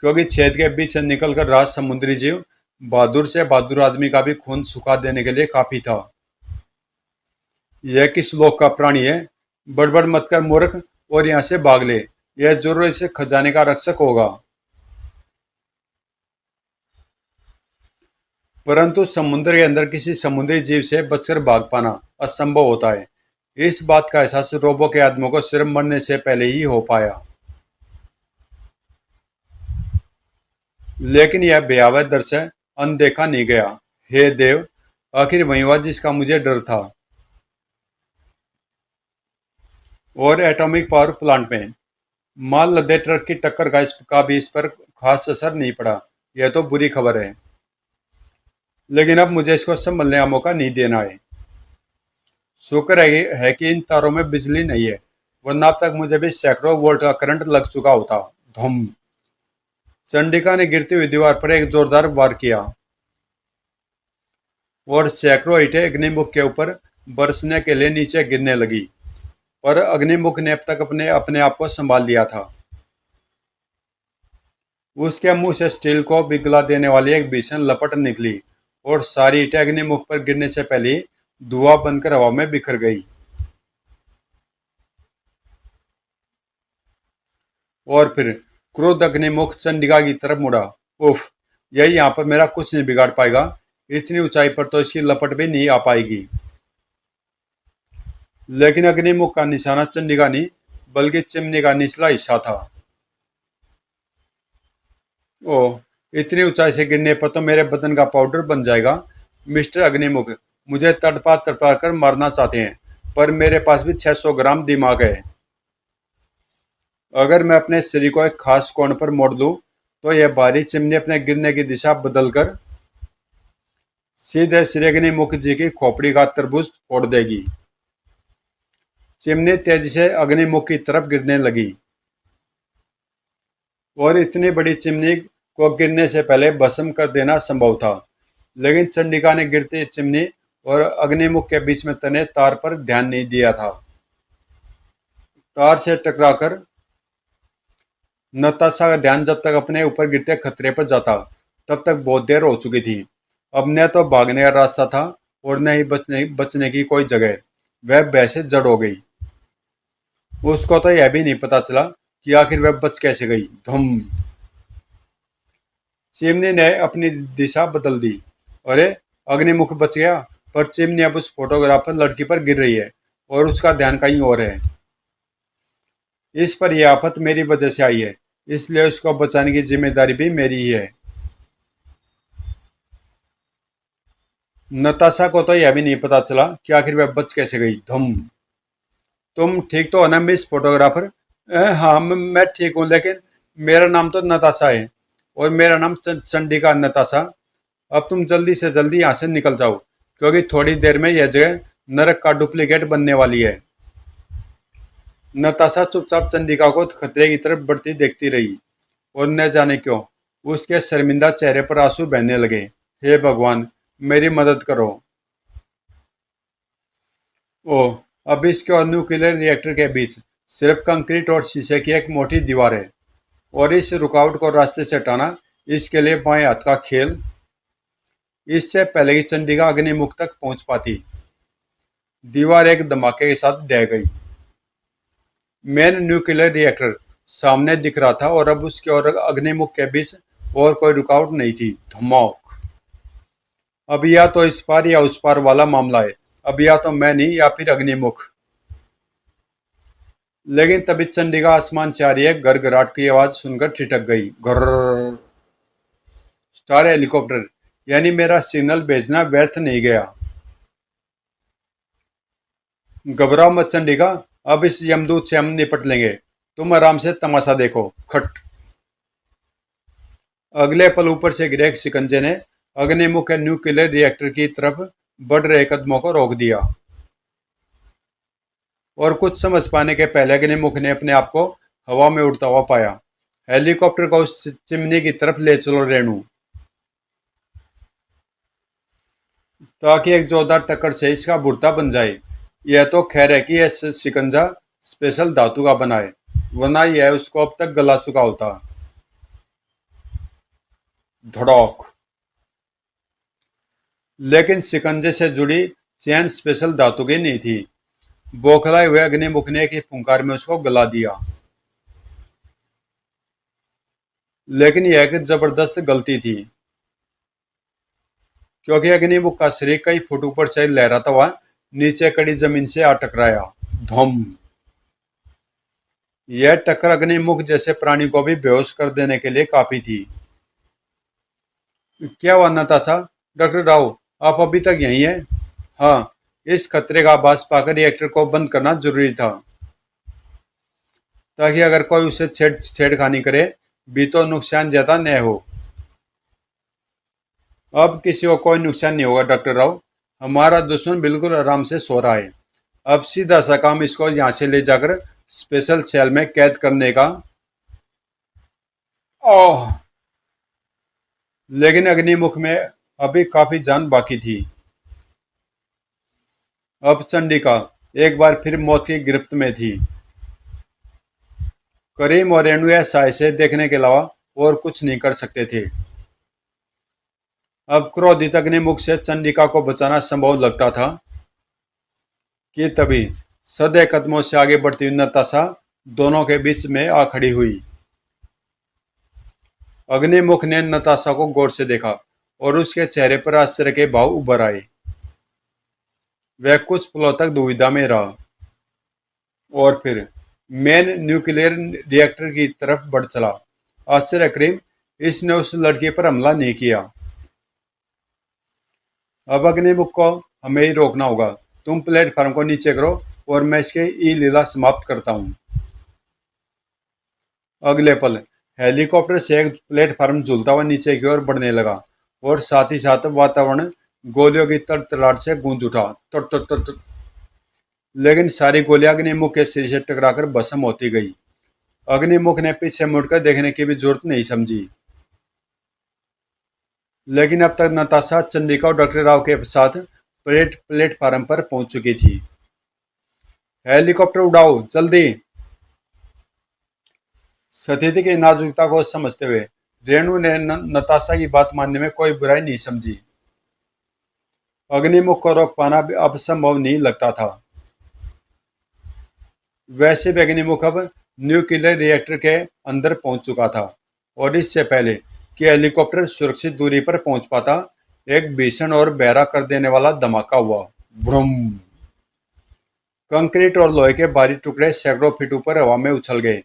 क्योंकि छेद के बीच से निकलकर राज समुद्री जीव बहादुर से बहादुर आदमी का भी खून सुखा देने के लिए काफी था। यह किस लोक का प्राणी है? बड़बड़ मत कर मूर्ख, और यहाँ से भाग ले। यह जरूर इस खजाने का रक्षक होगा। परंतु समुद्र के अंदर किसी समुद्री जीव से बचकर भाग पाना असंभव होता है। इस बात का एहसास रोबो के आदमियों को सिर्फ मरने से पहले ही हो पाया। लेकिन यह भयावह दृश्य अनदेखा नहीं गया। हे देव, आखिर वही हुआ जिसका मुझे डर था। और एटॉमिक पावर प्लांट में माल लदे ट्रक की टक्कर का भी इस पर खास असर नहीं पड़ा। यह तो बुरी खबर है, लेकिन अब मुझे इसको संभलने का मौका नहीं देना है। शुक्र है कि इन तारों में बिजली नहीं है, वरना अब तक मुझे भी सैकड़ों वोल्ट का करंट लग चुका होता। धुम। चंडिका ने गिरती हुई दीवार पर एक जोरदार वार किया, और सैकड़ों ईंटें अग्निमुख के ऊपर बरसने के लिए नीचे गिरने लगी। पर अग्निमुख ने अब तक अपने अपने आप को संभाल लिया था। उसके मुंह से स्टील को पिघला देने वाली एक भीषण लपट निकली, और सारी ईंटें अग्निमुख पर गिरने से पहले ही धुआं बनकर हवा में बिखर गई। और फिर क्रोध अग्निमुख चंडिका की तरफ मुड़ा। उफ, यही यहाँ पर मेरा कुछ नहीं बिगाड़ पाएगा। इतनी ऊंचाई पर तो इसकी लपट भी नहीं आ पाएगी। लेकिन अग्निमुख का निशाना चंडिका नहीं, बल्कि चिमनी का निचला हिस्सा था। ओह, इतनी ऊंचाई से गिरने पर तो मेरे बदन का पाउडर बन जाएगा। मिस्टर अग्निमुख मुझे तड़पा तड़पा कर मारना चाहते हैं, पर मेरे पास भी 600 ग्राम दिमाग है। अगर मैं अपने शरीर को एक खास कोण पर मोड़ दूं, तो यह भारी चिमनी अपने गिरने की दिशा बदलकर सीधे श्री अग्निमुख जी की खोपड़ी का तरबूज फोड़ देगी। चिमनी तेजी से अग्निमुख की तरफ गिरने लगी, और इतनी बड़ी चिमनी को गिरने से पहले भस्म कर देना संभव था। लेकिन चंडिका ने गिरती चिमनी और अग्निमुख के बीच में तने तार पर ध्यान नहीं दिया था। तार से टकराकर नताशा का ध्यान जब तक अपने ऊपर गिरते खतरे पर जाता, तब तक बहुत देर हो चुकी थी। अब न तो भागने का रास्ता था, और न ही बचने की कोई जगह। वह वैसे जड़ हो गई। उसको तो यह भी नहीं पता चला कि आखिर वह बच कैसे गई। धुम। चिमनी ने अपनी दिशा बदल दी। अरे, अग्निमुख बच गया, पर चिमनी अब उस फोटोग्राफर लड़की पर गिर रही है और उसका ध्यान कहीं और है। इस पर यह आफत मेरी वजह से आई है, इसलिए उसको बचाने की जिम्मेदारी भी मेरी ही है। नताशा को तो यह भी नहीं पता चला कि आखिर वह बच कैसे गई। धुम। तुम ठीक तो हो ना मिस फोटोग्राफर? हाँ, मैं ठीक हूँ, लेकिन मेरा नाम तो नताशा है और मेरा नाम चंडिका नताशा। अब तुम जल्दी से जल्दी यहाँ से निकल जाओ, क्योंकि थोड़ी देर में यह जगह नरक का डुप्लीकेट बनने वाली है। नताशा चुपचाप चंडिका को खतरे की तरफ बढ़ती देखती रही और न जाने क्यों उसके शर्मिंदा चेहरे पर आंसू बहने लगे। हे भगवान, मेरी मदद करो। ओह, अब इसके और न्यूक्लियर रिएक्टर के बीच सिर्फ कंक्रीट और शीशे की एक मोटी दीवार है, और इस रुकावट को रास्ते से हटाना इसके लिए बाएं हाथ का खेल। इससे पहले कि चंडिका अग्निमुख तक पहुंच पाती, दीवार एक धमाके के साथ ढह गई। मेन न्यूक्लियर रिएक्टर सामने दिख रहा था और अब उसके और अग्निमुख के बीच और कोई रुकावट नहीं थी। धमाक। अब या तो इस पार या उस पार वाला मामला है। अब या तो मैं नहीं या फिर अग्निमुख। लेकिन तभी चंडिका आसमान से आ रही है गड़गड़ाहट की आवाज सुनकर ठिठक गई। घर। स्टार हेलीकॉप्टर, यानी मेरा सिग्नल भेजना व्यर्थ नहीं गया। घबराओ मत चंडिका, अब इस यमदूत से हम निपट लेंगे। तुम आराम से तमाशा देखो। खट। अगले पल ऊपर से गिरे एक शिकंजे ने अग्निमुख के न्यूक्लियर रिएक्टर की तरफ बढ़ रहे कदमों को रोक दिया, और कुछ समझ पाने के पहले अग्निमुख ने अपने आप को हवा में उड़ता हुआ पाया। हेलीकॉप्टर को उस चिमनी की तरफ ले चलो रेणु, ताकि एक जोरदार टक्कर से इसका भुर्ता बन जाए। यह तो खैर है कि यह शिकंजा स्पेशल धातु का बना है, वरना यह उसको अब तक गला चुका होता। धड़ाक। लेकिन शिकंजे से जुड़ी चैन स्पेशल धातु की नहीं थी। बौखलाए हुए अग्निमुख ने एक ही फुंकार में उसको गला दिया। लेकिन यह एक जबरदस्त गलती थी, क्योंकि अग्निमुख का शरीर कई फुट ऊपर से लहराता हुआ नीचे कड़ी जमीन से आ टकराया। धम। यह टक्कर अग्निमुख जैसे प्राणी को भी बेहोश कर देने के लिए काफी थी। क्या हुआ नताशा? डॉक्टर राव, आप अभी तक यहीं हैं? हाँ, इस खतरे का आभास पाकर रिएक्टर को बंद करना जरूरी था, ताकि अगर कोई उसे छेड़खानी करे भी तो नुकसान ज्यादा न हो। अब किसी को कोई नुकसान नहीं होगा डॉक्टर राव। हमारा दुश्मन बिल्कुल आराम से सो रहा है। अब सीधा सा काम इसको यहाँ से ले जाकर स्पेशल सेल में कैद करने का। ओह! लेकिन अग्निमुख में अभी काफी जान बाकी थी। अब चंडिका एक बार फिर मौत की गिरफ्त में थी। करीम और रेणु या साय से देखने के अलावा और कुछ नहीं कर सकते थे। अब क्रोधित अग्निमुख से चंडिका को बचाना संभव लगता था कि तभी सधे कदमों से आगे बढ़ती हुई नताशा दोनों के बीच में आ खड़ी हुई। अग्निमुख ने नताशा को गौर से देखा और उसके चेहरे पर आश्चर्य के भाव उभर आए। वह कुछ पलों तक दुविधा में रहा और फिर मेन न्यूक्लियर रिएक्टर की तरफ बढ़ चला। आश्चर्य करीम, इसने उस लड़की पर हमला नहीं किया। अब अग्निमुख को हमें ही रोकना होगा। तुम प्लेटफार्म को नीचे करो और मैं इसके ई लीला समाप्त करता हूँ। अगले पल हेलीकॉप्टर से एक प्लेटफार्म झूलता हुआ नीचे की ओर बढ़ने लगा, और साथ ही साथ वातावरण गोलियों की तड़तड़ाहट से गूंज उठा। तड़ तड़ तड़ तड़। लेकिन सारी गोलियां अग्निमुख के सिर से टकराकर भस्म होती गई। अग्निमुख ने पीछे मुड़कर देखने की भी जरूरत नहीं समझी। लेकिन अब तक नताशा चंडिका और डॉक्टर राव के साथ प्लेटफार्म पर पहुंच चुकी थी। हेलीकॉप्टर उड़ाओ जल्दी। स्थिति की नाजुकता को समझते हुए रेणु ने नताशा की बात मानने में कोई बुराई नहीं समझी। अग्निमुख को रोक पाना अब संभव नहीं लगता था। वैसे भी अग्निमुख अब न्यूक्लियर रिएक्टर के अंदर पहुंच चुका था और इससे पहले कि हेलीकॉप्टर सुरक्षित दूरी पर पहुंच पाता, एक भीषण और बहरा कर देने वाला धमाका हुआ। ब्रूम। कंक्रीट और लोहे के भारी टुकड़े सैकड़ों फीट ऊपर हवा में उछल गए।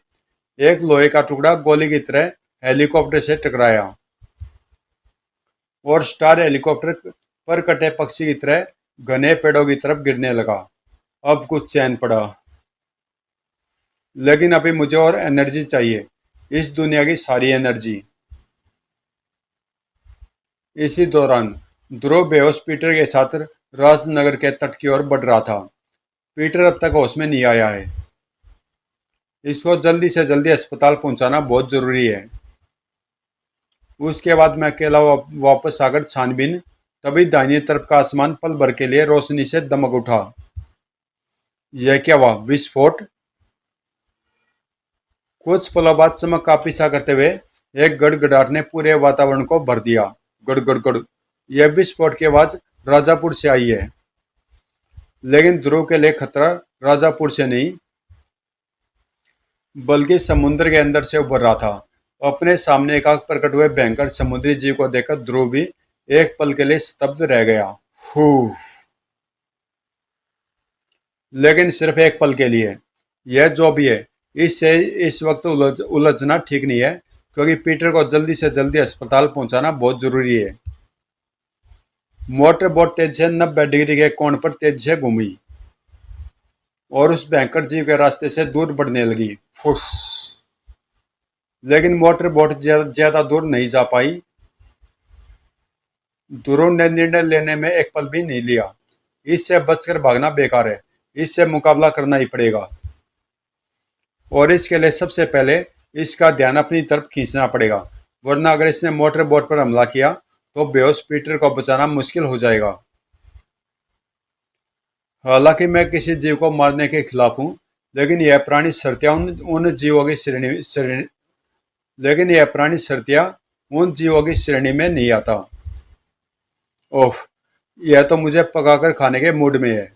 एक लोहे का टुकड़ा गोली की तरह हेलीकॉप्टर से टकराया और स्टार हेलीकॉप्टर पर कटे पक्षी की तरह घने पेड़ों की तरफ गिरने लगा। अब कुछ चैन पड़ा, लेकिन अभी मुझे और एनर्जी चाहिए, इस दुनिया की सारी एनर्जी। इसी दौरान ध्रुव बेहोश पीटर के साथ राजनगर के तट की ओर बढ़ रहा था। पीटर अब तक होश में नहीं आया है, इसको जल्दी से जल्दी अस्पताल पहुंचाना बहुत जरूरी है। उसके बाद मैं अकेला वापस आकर छानबीन, तभी दाहिनी तरफ का आसमान पल भर के लिए रोशनी से दमक उठा। यह क्या हुआ? विस्फोट। कुछ पलों बाद चमक का पीछा करते हुए एक गड़गड़ाहट ने पूरे वातावरण को भर दिया। गड़गड़गड़। यह विस्फोट की आवाज राजापुर से आई है, लेकिन ध्रुव के लिए खतरा राजापुर से नहीं, बल्कि समुद्र के अंदर से उभर रहा था। अपने सामने एकाएक प्रकट हुए भयंकर समुद्री जीव को देखकर ध्रुव भी एक पल के लिए स्तब्ध रह गया। फू। लेकिन सिर्फ एक पल के लिए। यह जो भी है, इससे इस वक्त उलझना ठीक नहीं है, क्योंकि पीटर को जल्दी से जल्दी अस्पताल पहुंचाना बहुत जरूरी है। मोटर बोट तेज से 90 डिग्री के कोण पर तेजी से घूमी और उस भयंकर जीव के रास्ते से दूर बढ़ने लगी। फुस। लेकिन मोटर बोट ज्यादा दूर नहीं जा पाई। ध्रुव ने निर्णय लेने में एक पल भी नहीं लिया। इससे बचकर भागना बेकार है, इससे मुकाबला करना ही पड़ेगा। और इसके लिए सबसे पहले इसका ध्यान अपनी तरफ खींचना पड़ेगा, वरना अगर इसने मोटर बोट पर हमला किया तो बेहोश पीटर को बचाना मुश्किल हो जाएगा। हालांकि मैं किसी जीव को मारने के खिलाफ हूं, लेकिन यह प्राणी शर्तियां उन जीवों की श्रेणी लेकिन यह प्राणी शर्तियां उन जीवों की श्रेणी में नहीं आता। ओह, यह तो मुझे पकाकर खाने के मूड में है।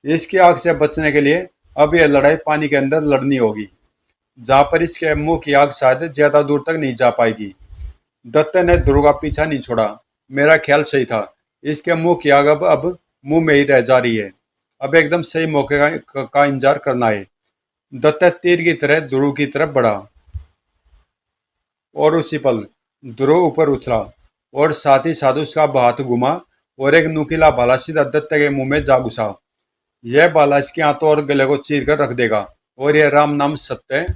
इसकी आग से बचने के लिए अब यह लड़ाई पानी के अंदर लड़नी होगी, जहां पर इसके मुंह की आग शायद ज्यादा दूर तक नहीं जा पाएगी। दत्ते ने ध्रुव का पीछा नहीं छोड़ा। मेरा ख्याल सही था, इसके मुंह की आग अब मुंह में ही रह जा रही है। अब एकदम सही मौके का इंतजार करना है। दत्ते तीर की तरह ध्रुव की तरफ बढ़ा और उसी पल ध्रुव ऊपर उछला और साथ ही साथ उसका हाथ घुमा और एक नुकीला भाला सीधा दत्ते के मुंह में जा घुसा। यह भाला इसके हाथों और गले को चीर कर रख देगा, और यह राम नाम सत्य है।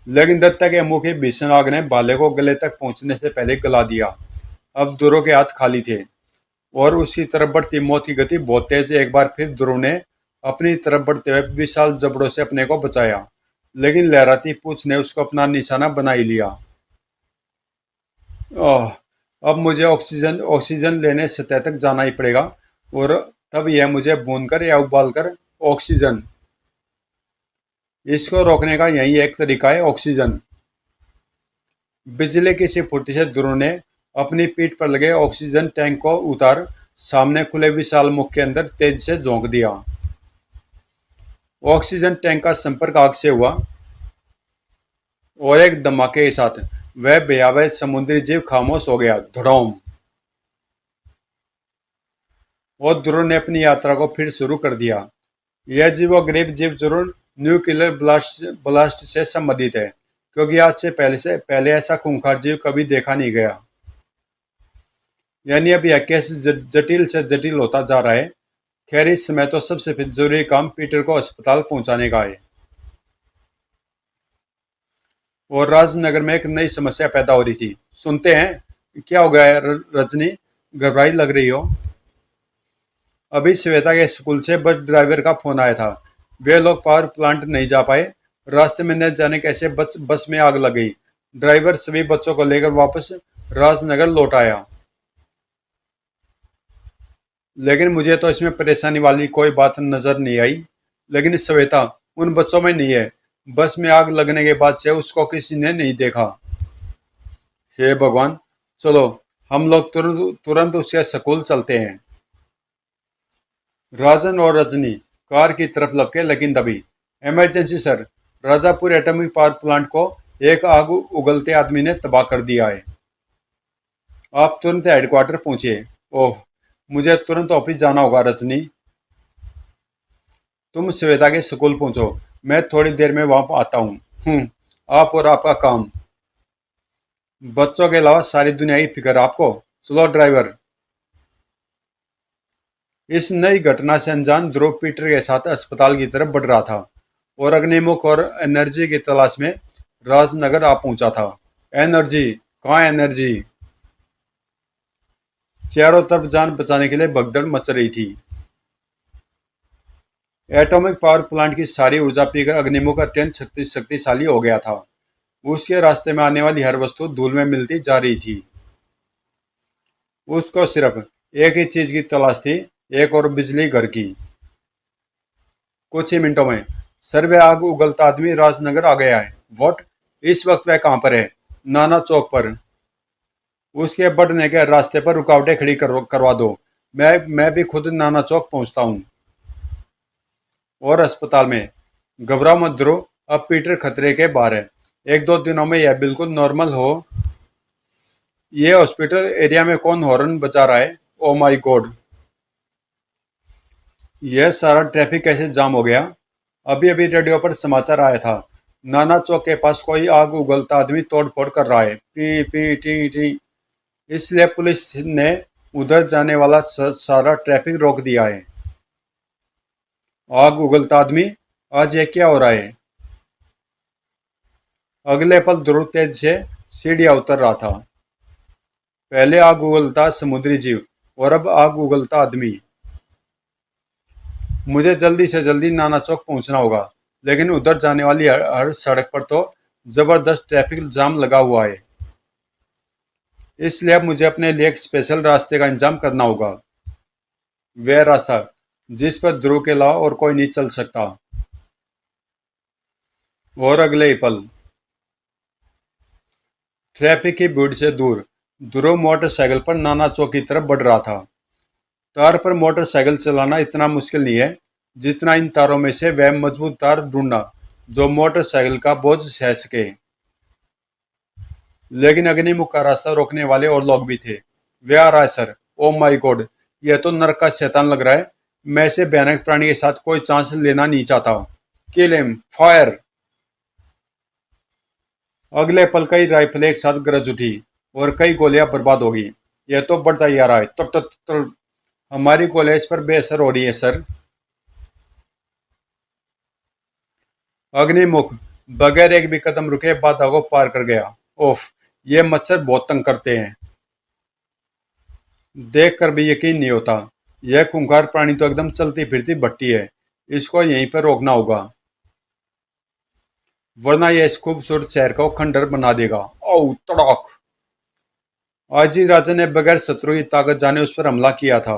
लेकिन दत्ता के मुंह की भीषण आग ने भाले को गले तक पहुंचने से पहले गला दिया। अब ध्रुव के हाथ खाली थे और उसकी तरफ बढ़ती मौत की गति बहुत तेज। एक बार फिर ध्रुव ने अपनी तरफ बढ़ते हुए विशाल जबड़ों से अपने को बचाया, लेकिन लहराती पूंछ ने उसको अपना निशाना बना ही लिया। आह, अब मुझे ऑक्सीजन ऑक्सीजन लेने सतह तक जाना ही पड़ेगा, और तब यह मुझे भूनकर या उबालकर ऑक्सीजन। इसको रोकने का यही एक तरीका है, ऑक्सीजन। बिजली की सी फुर्ती से ध्रुव ने अपनी पीठ पर लगे ऑक्सीजन टैंक को उतार सामने खुले विशाल मुख के अंदर तेज से झोंक दिया। ऑक्सीजन टैंक का संपर्क आग से हुआ और एक धमाके के साथ वह भयावह समुद्री जीव खामोश हो गया। धड़ोम। और ध्रुव ने अपनी यात्रा को फिर शुरू कर दिया। यह जीव गरीब जीव जरूर न्यूक्लियर ब्लास्ट से संबंधित है, क्योंकि आज से पहले ऐसा खूंखार जीव कभी देखा नहीं गया। यानी अब यह केस जटिल से जटिल होता जा रहा है। खैर, इस समय तो सबसे जरूरी काम पीटर को अस्पताल पहुंचाने का है। और राजनगर में एक नई समस्या पैदा हो रही थी। सुनते हैं क्या हो गया है? रजनी घबराई लग रही हो। अभी श्वेता के स्कूल से बस ड्राइवर का फोन आया था। वे लोग पावर प्लांट नहीं जा पाए। रास्ते में न जाने कैसे बस में आग लग गई। ड्राइवर सभी बच्चों को लेकर वापस राजनगर लौट आया। लेकिन मुझे तो इसमें परेशानी वाली कोई बात नजर नहीं आई। लेकिन श्वेता उन बच्चों में नहीं है। बस में आग लगने के बाद से उसको किसी ने नहीं देखा। हे भगवान, चलो हम लोग तुरंत तुरंत उसके स्कूल चलते हैं। राजन और रजनी कार की तरफ लपके लेकिन दबी। Emergency sir, Rajapur atomic power plant को एक आग उगलते आदमी ने तबाह कर दिया है। आप तुरंत हेडक्वार्टर पहुंचिए। ओह, मुझे तुरंत ऑफिस जाना होगा रजनी। तुम श्वेता के स्कूल पहुंचो, मैं थोड़ी देर में वहां आता हूँ। आप और आपका काम, बच्चों के अलावा सारी दुनिया की फिक्र आपको। Slow driver. इस नई घटना से अनजान ध्रुव पीटर के साथ अस्पताल की तरफ बढ़ रहा था और अग्निमुख और एनर्जी की तलाश में राजनगर आ पहुंचा था। एनर्जी, कहाँ एनर्जी? चारों तरफ जान बचाने के लिए भगदड़ मच रही थी। एटॉमिक पावर प्लांट की सारी ऊर्जा पीकर अग्निमुख अत्यंत शक्तिशाली हो गया था। उसके रास्ते में आने वाली हर वस्तु धूल में मिलती जा रही थी। उसको सिर्फ एक ही चीज की तलाश थी, एक और बिजली घर की। कुछ ही मिनटों में सर्वे आग उगलता आदमी राजनगर आ गया है। वॉट? इस वक्त वह कहां पर है? नाना चौक पर। उसके बढ़ने के रास्ते पर रुकावटें खड़ी करवा दो। मैं भी खुद नाना चौक पहुंचता हूं। और अस्पताल में घबराओ मत ध्रुव, अब पीटर खतरे के बाहर है। एक दो दिनों में यह बिल्कुल नॉर्मल हो। ये हॉस्पिटल एरिया में कौन हॉर्न बजा रहा है? ओ माय गॉड, यह सारा ट्रैफिक कैसे जाम हो गया? अभी अभी रेडियो पर समाचार आया था, नाना चौक के पास कोई आग उगलता आदमी तोड़फोड़ कर रहा है। P P T T. इसलिए पुलिस ने उधर जाने वाला सारा ट्रैफिक रोक दिया है। आग उगलता आदमी? आज ये क्या हो रहा है? अगले पल ध्रुव तेज से सीढ़ियां उतर रहा था। पहले आग उगलता समुद्री जीव और अब आग उगलता आदमी। मुझे जल्दी से जल्दी नाना चौक पहुंचना होगा, लेकिन उधर जाने वाली हर सड़क पर तो जबरदस्त ट्रैफिक जाम लगा हुआ है। इसलिए अब मुझे अपने लिए एक स्पेशल रास्ते का इंतजाम करना होगा। वह रास्ता जिस पर ध्रुव के अलावा और कोई नहीं चल सकता। और अगले ही पल ट्रैफिक की भीड़ से दूर ध्रुव मोटरसाइकिल पर नाना चौक की तरफ बढ़ रहा था। तार पर मोटरसाइकिल चलाना इतना मुश्किल नहीं है जितना इन तारों में से वह मजबूत तार ढूंढना जो मोटरसाइकिल का बोझ सह सके। लेकिन अग्निमुख का रास्ता रोकने वाले और लोग भी थे। वे आ रहा है सर। ओ माय गॉड, यह तो नरक का शैतान लग रहा है। मैं ऐसे भयानक प्राणी के साथ कोई चांस लेना नहीं चाहता। Kill him, fire. अगले पल कई राइफलें एक साथ गरज उठी और कई गोलियां बर्बाद हो गई। यह तो बढ़ता ही आ रहा है। हमारी गोलियां इस पर बेअसर हो रही है सर। अग्निमुख बगैर एक भी कदम रुके बाधा को पार कर गया। ओफ, ये मच्छर बहुत तंग करते हैं। देख कर भी यकीन नहीं होता। यह खूंखार प्राणी तो एकदम चलती फिरती भट्टी है। इसको यहीं पर रोकना होगा, वरना यह इस खूबसूरत शहर को खंडर बना देगा। ओ तड़ाक! आज ही राजा ने बगैर शत्रु की ताकत जाने उस पर हमला किया था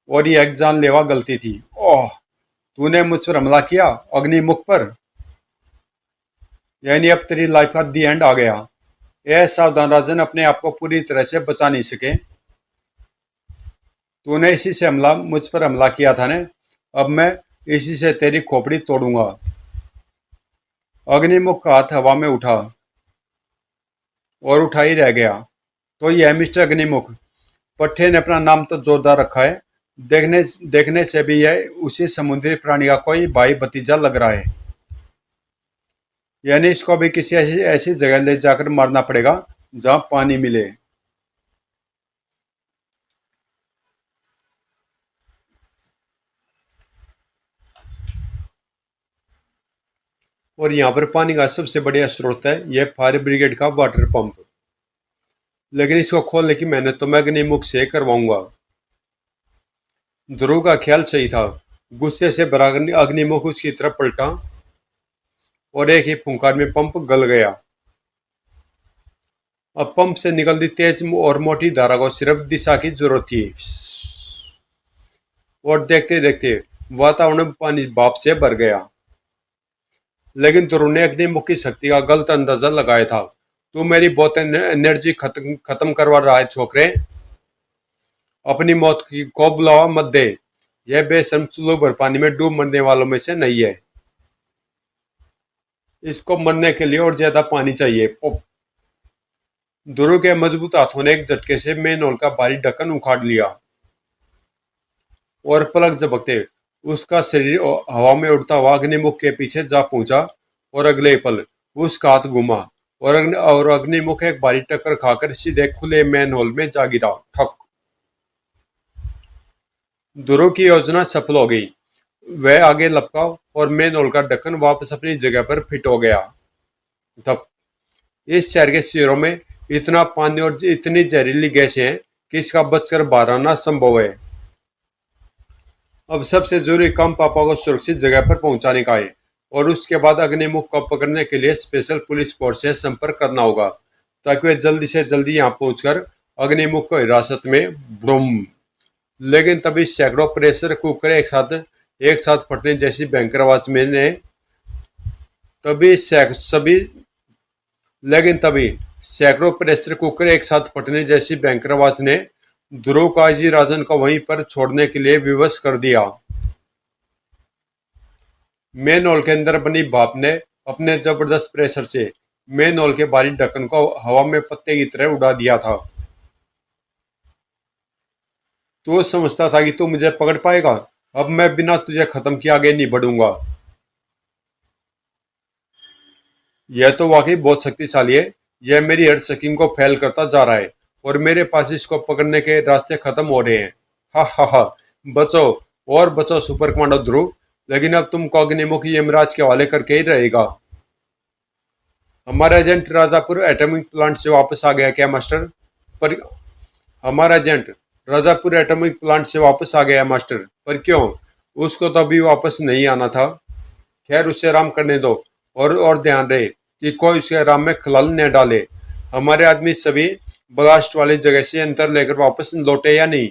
और यह एक जानलेवा गलती थी। ओह, तूने मुझ पर हमला किया, अग्निमुख पर। यानी अब तेरी लाइफ का दी एंड आ गया। यह सावधान राजन अपने आप को पूरी तरह से बचा नहीं सके। तूने इसी से मुझ पर हमला किया था ने? अब मैं इसी से तेरी खोपड़ी तोड़ूंगा। अग्निमुख का हाथ हवा में उठा और उठा ही रह गया। तो यह मिस्टर अग्निमुख, पट्टे ने अपना नाम तो जोरदार रखा है। देखने देखने से भी यह उसी समुद्री प्राणी का कोई भाई भतीजा लग रहा है। यानी इसको भी किसी ऐसी ऐसी जगह ले जाकर मारना पड़ेगा जहां पानी मिले। और यहाँ पर पानी का सबसे बढ़िया स्रोत है यह फायर ब्रिगेड का वाटर पंप। लेकिन इसको खोलने की मेहनत तो मैं अग्निमुख से करवाऊंगा। ध्रुव का ख्याल सही था। गुस्से से भरा अग्निमुख उसकी तरफ पलटा और एक ही फुंकार में पंप गल गया। अब पंप से निकलती तेज और मोटी धारा को सिर्फ दिशा की जरूरत थी। और देखते देखते वातावरण में पानी भाप से भर गया। लेकिन ध्रुव ने अग्निमुख की शक्ति का गलत अंदाजा लगाया था। तू मेरी बहुत एनर्जी खत्म करवा रहा है छोकरे। अपनी मौत को बुलावा मत दे। यह बेशर्म चूल्हो भर पानी में डूब मरने वालों में से नहीं है। इसको मरने के लिए और ज्यादा पानी चाहिए। ध्रुव के मजबूत हाथों ने एक झटके से मेन होल का भारी ढक्कन उखाड़ लिया और पलक झपकते उसका शरीर हवा में उड़ता हुआ अग्निमुख के पीछे जा पहुंचा और अगले पल उसका हाथ घुमा और अग्निमुख एक भारी टक्कर खाकर सीधे खुले मैन होल में जा गिरा। ठक। ध्रुव की योजना सफल हो गई। वह आगे लपका और मैन होल का ढक्कन वापस अपनी जगह पर फिट हो गया। तब इस शहर के शहरों में इतना पानी और इतनी जहरीली गैसें हैं कि इसका बचकर बाहर आना संभव है। अब सबसे जरूरी काम पापा को सुरक्षित जगह पर पहुंचाने का है और उसके बाद अग्निमुख को पकड़ने के लिए स्पेशल पुलिस फोर्स से संपर्क करना होगा ताकि वे जल्दी से जल्दी यहाँ पहुंचकर अग्निमुख को हिरासत में ब्रूम। लेकिन तभी सैकड़ों प्रेशर कुकर एक साथ फटने जैसी भयंकर आवाज में ने तभी सभी लेकिन तभी सैकड़ों प्रेशर कुकर एक साथ फटने जैसी भयंकर आवाज ने ध्रुव काजी राजन को वहीं पर छोड़ने के लिए विवश कर दिया। मेन होल के अंदर बनी भाप ने अपने जबरदस्त प्रेशर से मेन होल के भारी ढक्कन को हवा में पत्ते की तरह उड़ा दिया था। तू समझता था कि तू मुझे पकड़ पाएगा, अब मैं बिना तुझे खत्म किए आगे नहीं बढ़ूंगा। यह तो वाकई बहुत शक्तिशाली है। यह मेरी हर स्कीम को फेल करता जा रहा है और मेरे पास इसको पकड़ने के रास्ते खत्म हो रहे हैं। हा हा हा। बचो और बचो सुपर कमांडो ध्रुव, लेकिन अब तुमको अग्निमुख यमराज के हवाले करके ही रहेगा। हमारा एजेंट राजापुर एटॉमिक प्लांट से वापस आ गया क्या मास्टर? पर हमारा एजेंट राजापुर एटॉमिक प्लांट से वापस आ गया मास्टर, पर क्यों? उसको तो अभी वापस नहीं आना था। खैर उसे आराम करने दो और ध्यान रहे कि कोई उसके आराम में खलल न डाले। हमारे आदमी सभी ब्लास्ट वाली जगह से अंतर लेकर वापस लौटे या नहीं?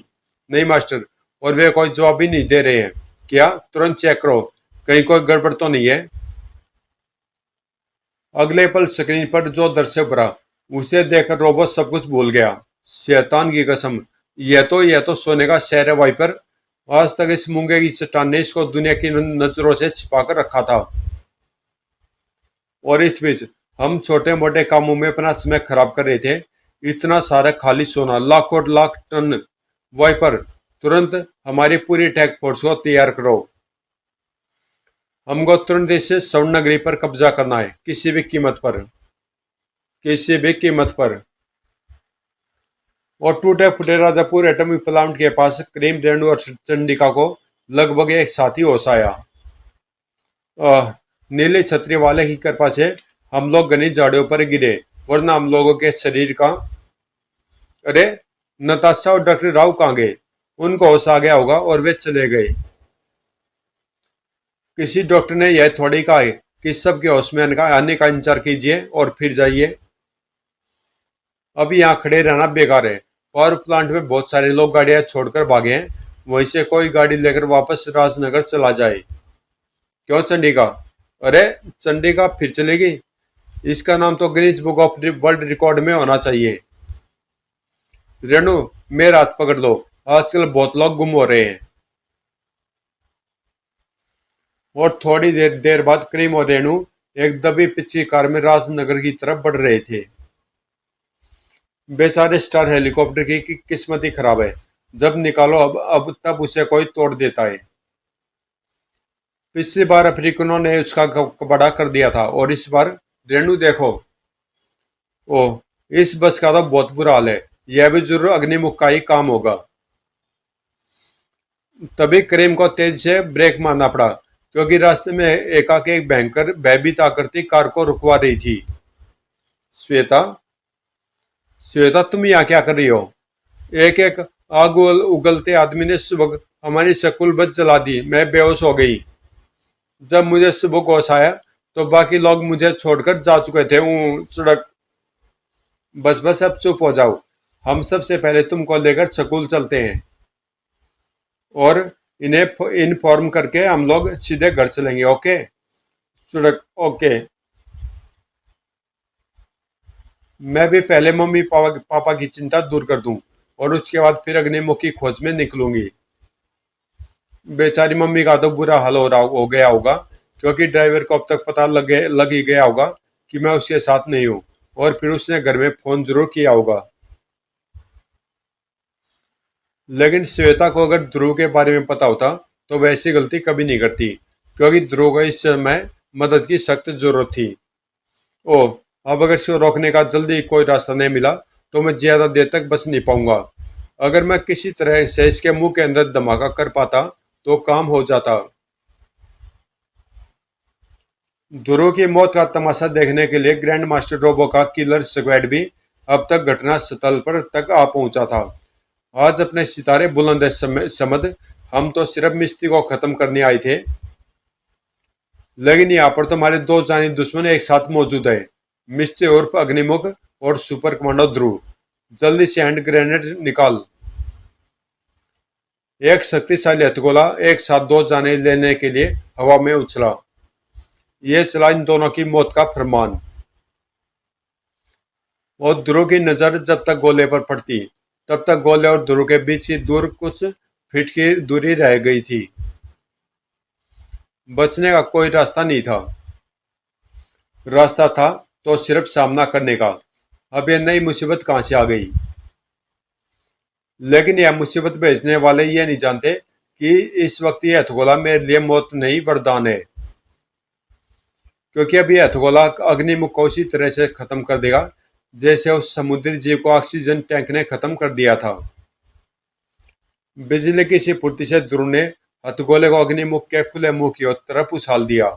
नहीं मास्टर, और वे कोई जवाब ही नहीं दे रहे हैं। क्या? तुरंत चेक करो, कहीं कोई गड़बड़ तो नहीं है। अगले पल स्क्रीन पर जो दृश्य भरा उसे देखकर रोबोट सब कुछ भूल गया। शैतान की कसम, यह तो सोने का शहर है वाइपर। आज तक इस मूंगे की चट्टान ने इसको दुनिया की नजरों से छिपा कर रखा था और इस बीच हम छोटे मोटे कामों में अपना समय खराब कर रहे थे। इतना सारा खाली सोना, लाखों लाख टन। वाइपर, तुरंत हमारी पूरी अटैक फोर्स को तैयार करो। हमको तुरंत इस स्वर्ण नगरी पर कब्जा करना है, किसी भी कीमत पर, किसी भी कीमत पर। और टूटे फूटे राजापुर एटॉमिक प्लांट के पास क्रीम, रेणु और चंडिका को लगभग एक साथ ही होश आया। नीली छतरी वाले की कृपा से हम लोग घनी झाड़ियों पर गिरे, वरना हम लोगों के शरीर का। अरे, नताशा और डॉक्टर राव कहाँ गए? उनको होश आ गया होगा और वे चले गए। किसी डॉक्टर ने यह थोड़ी कहा है कि सबके होश में आने का इंतजार कीजिए और फिर जाइए। अब यहाँ खड़े रहना बेकार है। पावर प्लांट में बहुत सारे लोग गाड़ियां छोड़कर भागे हैं, वहीं से कोई गाड़ी लेकर वापस राजनगर चला जाए। क्यों चंडिका? अरे, चंडिका फिर चलेगी? इसका नाम तो Guinness book of world record में होना चाहिए। रेणु, मेरा हाथ पकड़ लो, आजकल बहुत लोग गुम हो रहे हैं। और थोड़ी देर बाद क्रीम और रेणु एक दबी पिछली कार में राजनगर की तरफ बढ़ रहे थे। बेचारे स्टार हेलीकॉप्टर की किस्मत ही खराब है। जब निकालो अब तब उसे कोई तोड़ देता है। पिछली बार अफ्रीकनों ने उसका कबाड़ा कर दिया था और इस बार रेणु देखो। ओह, इस बस का तो बहुत बुरा हाल है। यह भी जरूर अग्निमुख का ही काम होगा। तभी करीम को तेज से ब्रेक मारना पड़ा क्योंकि रास्ते में एकाएक एक भयंकर भयभीत आकृति कार को रुकवा रही थी। श्वेता, श्वेता तुम यहाँ क्या कर रही हो? एक एक आग उगलते आदमी ने सुबह हमारी स्कूल बस जला दी। मैं बेहोश हो गई। जब मुझे सुबह को होश आया तो बाकी लोग मुझे छोड़कर जा चुके थे। सड़क। बस बस अब चुप हो जाओ। हम सबसे पहले तुमको लेकर स्कूल चलते हैं और इन्हें इन्फॉर्म करके हम लोग सीधे घर चलेंगे। ओके? सड़क। ओके। मैं भी पहले मम्मी पापा की चिंता दूर कर दूं और उसके बाद फिर अग्निमुख की खोज में निकलूंगी। बेचारी मम्मी का तो बुरा हाल हो गया होगा, क्योंकि ड्राइवर को अब तक पता लग ही गया होगा कि मैं उसके साथ नहीं हूँ, और फिर उसने घर में फोन जरूर किया होगा। लेकिन श्वेता को अगर ध्रुव के बारे में पता होता तो वैसी गलती कभी नहीं करती, क्योंकि ध्रुव को इस समय मदद की सख्त जरूरत थी। ओह, अब अगर इसको रोकने का जल्दी कोई रास्ता नहीं मिला तो मैं ज्यादा देर तक बच नहीं पाऊंगा। अगर मैं किसी तरह से इसके मुंह के अंदर धमाका कर पाता तो काम हो जाता। ध्रुव की मौत का तमाशा देखने के लिए ग्रैंड मास्टर रोबो का किलर स्क्वाड भी अब तक घटना स्थल पर तक आ पहुंचा था। आज अपने सितारे बुलंद है समद, हम तो सिर्फ मिस्त्री को खत्म करने आए थे, लेकिन यहाँ पर तो हमारे दो जानी दुश्मन एक साथ मौजूद है, मिस्त्री उर्फ अग्निमुख और सुपर कमांडो ध्रुव। जल्दी से हैंड ग्रेनेड निकाल। एक शक्तिशाली हथगोला एक साथ दो जाने लेने के लिए हवा में उछला। ये चला इन दोनों की मौत का फरमान। और ध्रुव की नजर जब तक गोले पर पड़ती तब तक गोले और ध्रुव के बीच की दूर कुछ फीट की दूरी रह गई थी। बचने का कोई रास्ता नहीं था। रास्ता था तो सिर्फ सामना करने का। अब यह नई मुसीबत कहां से आ गई? लेकिन यह मुसीबत भेजने वाले ये नहीं जानते कि इस वक्त यह हथगोला मेरे लिए मौत नहीं वरदान है, क्योंकि अब यह हथगोला अग्निमुख को उसी तरह से खत्म कर देगा जैसे उस समुद्री जीव को ऑक्सीजन टैंक ने खत्म कर दिया था। बिजली की सी फुर्ती से ध्रुव ने हथगोले को अग्निमुख के खुले मुंह की तरफ उछाल दिया,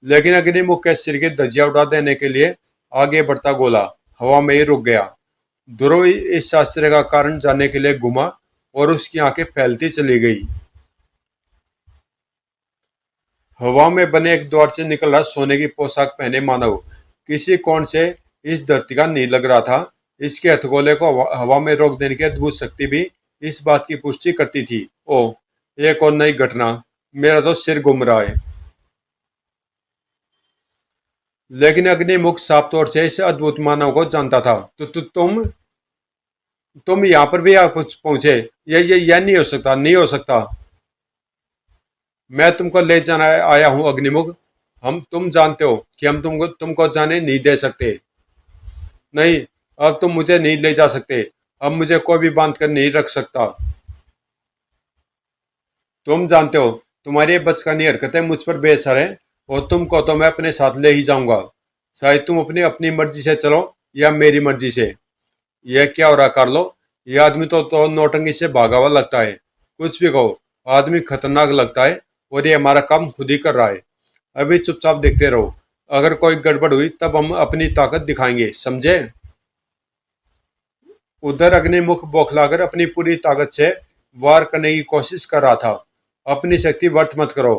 लेकिन अग्निमुख के सिर की धज्जियां उड़ा देने के लिए आगे बढ़ता गोला हवा में ही रुक गया। ध्रुव इस आश्चर्य का कारण जानने के लिए घुमा और उसकी आंखें फैलती चली गई। हवा में बने एक द्वार से निकल रहा सोने की पोशाक पहने मानव किसी कोण से इस धरती का नहीं लग रहा था। इसके हथगोले को हवा में रोक देने की अद्भुत शक्ति भी इस बात की पुष्टि करती थी। ओ, एक और नई घटना, मेरा तो सिर घूम रहा है। लेकिन अग्निमुख साफ तौर से इस अद्भुत मानव को जानता था। तो तुम यहाँ पर भी आ पहुंचे? ये नहीं हो सकता, नहीं हो सकता। मैं तुमको ले जाना आया हूँ अग्निमुख। हम तुम जानते हो कि हम तुमको जाने नहीं दे सकते। नहीं, अब तुम मुझे नहीं ले जा सकते। अब मुझे कोई भी बांध कर नहीं रख सकता। तुम जानते हो तुम्हारी ये बचकानी हरकतें मुझ पर बेअसर है, और तुमको तो मैं अपने साथ ले ही जाऊंगा। शायद तुम अपनी अपनी मर्जी से चलो या मेरी मर्जी से। यह क्या हो रहा कार्लो? यह आदमी तो नौटंकी से भागा हुआ लगता है। कुछ भी कहो, आदमी खतरनाक लगता है, और ये हमारा काम खुद ही कर रहा है। अभी चुपचाप देखते रहो, अगर कोई गड़बड़ हुई तब हम अपनी ताकत दिखाएंगे, समझे? उधर अग्निमुख बौखलाकर अपनी पूरी ताकत से वार करने की कोशिश कर रहा था। अपनी शक्ति व्यर्थ मत करो।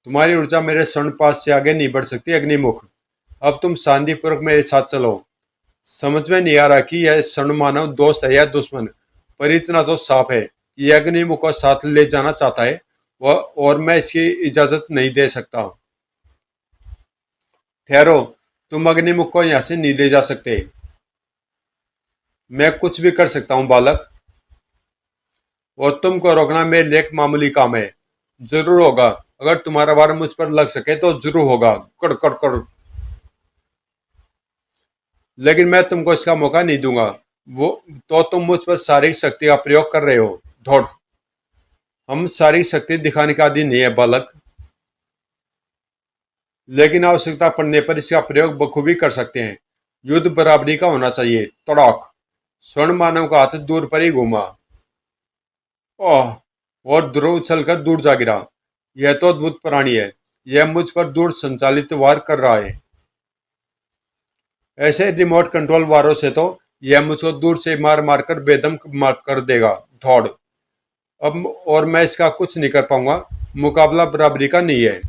तुम्हारी ऊर्जा मेरे स्वर्ण पास से आगे नहीं बढ़ सकती अग्निमुख। अब तुम शांतिपूर्वक मेरे साथ चलो। समझ में नहीं आ रहा कि यह स्वर्ण मानव दोस्त है या दुश्मन, पर इतना तो साफ है कि यह अग्निमुख को साथ ले जाना चाहता है, और मैं इसकी इजाजत नहीं दे सकता। ठहरो, तुम अग्निमुख को यहाँ से नहीं ले जा सकते। मैं कुछ भी कर सकता हूँ बालक, और तुमको रोकना मेरे लिए एक मामूली काम है। जरूर होगा, अगर तुम्हारा वार मुझ पर लग सके तो जरूर होगा। कड़ कड़ कड़। लेकिन मैं तुमको इसका मौका नहीं दूंगा। वो तो तुम मुझ पर शारीरिक शक्ति का प्रयोग कर रहे हो। दौड़। हम शारीरिक शक्ति दिखाने का आदि नहीं है बालक, लेकिन आवश्यकता पड़ने पर इसका प्रयोग बखूबी कर सकते हैं। युद्ध बराबरी का होना चाहिए। तड़ाक। स्वर्ण मानव का हाथ दूर पर ही घूमा। ओह, और ध्रुव उछलकर दूर जा गिरा। यह तो अद्भुत प्राणी है। यह मुझ पर दूर संचालित वार कर रहा है। ऐसे रिमोट कंट्रोल वारों से तो यह मुझको दूर से मार मार कर बेदम कर देगा। दौड़। अब और मैं इसका कुछ नहीं कर पाऊंगा। मुकाबला बराबरी का नहीं है,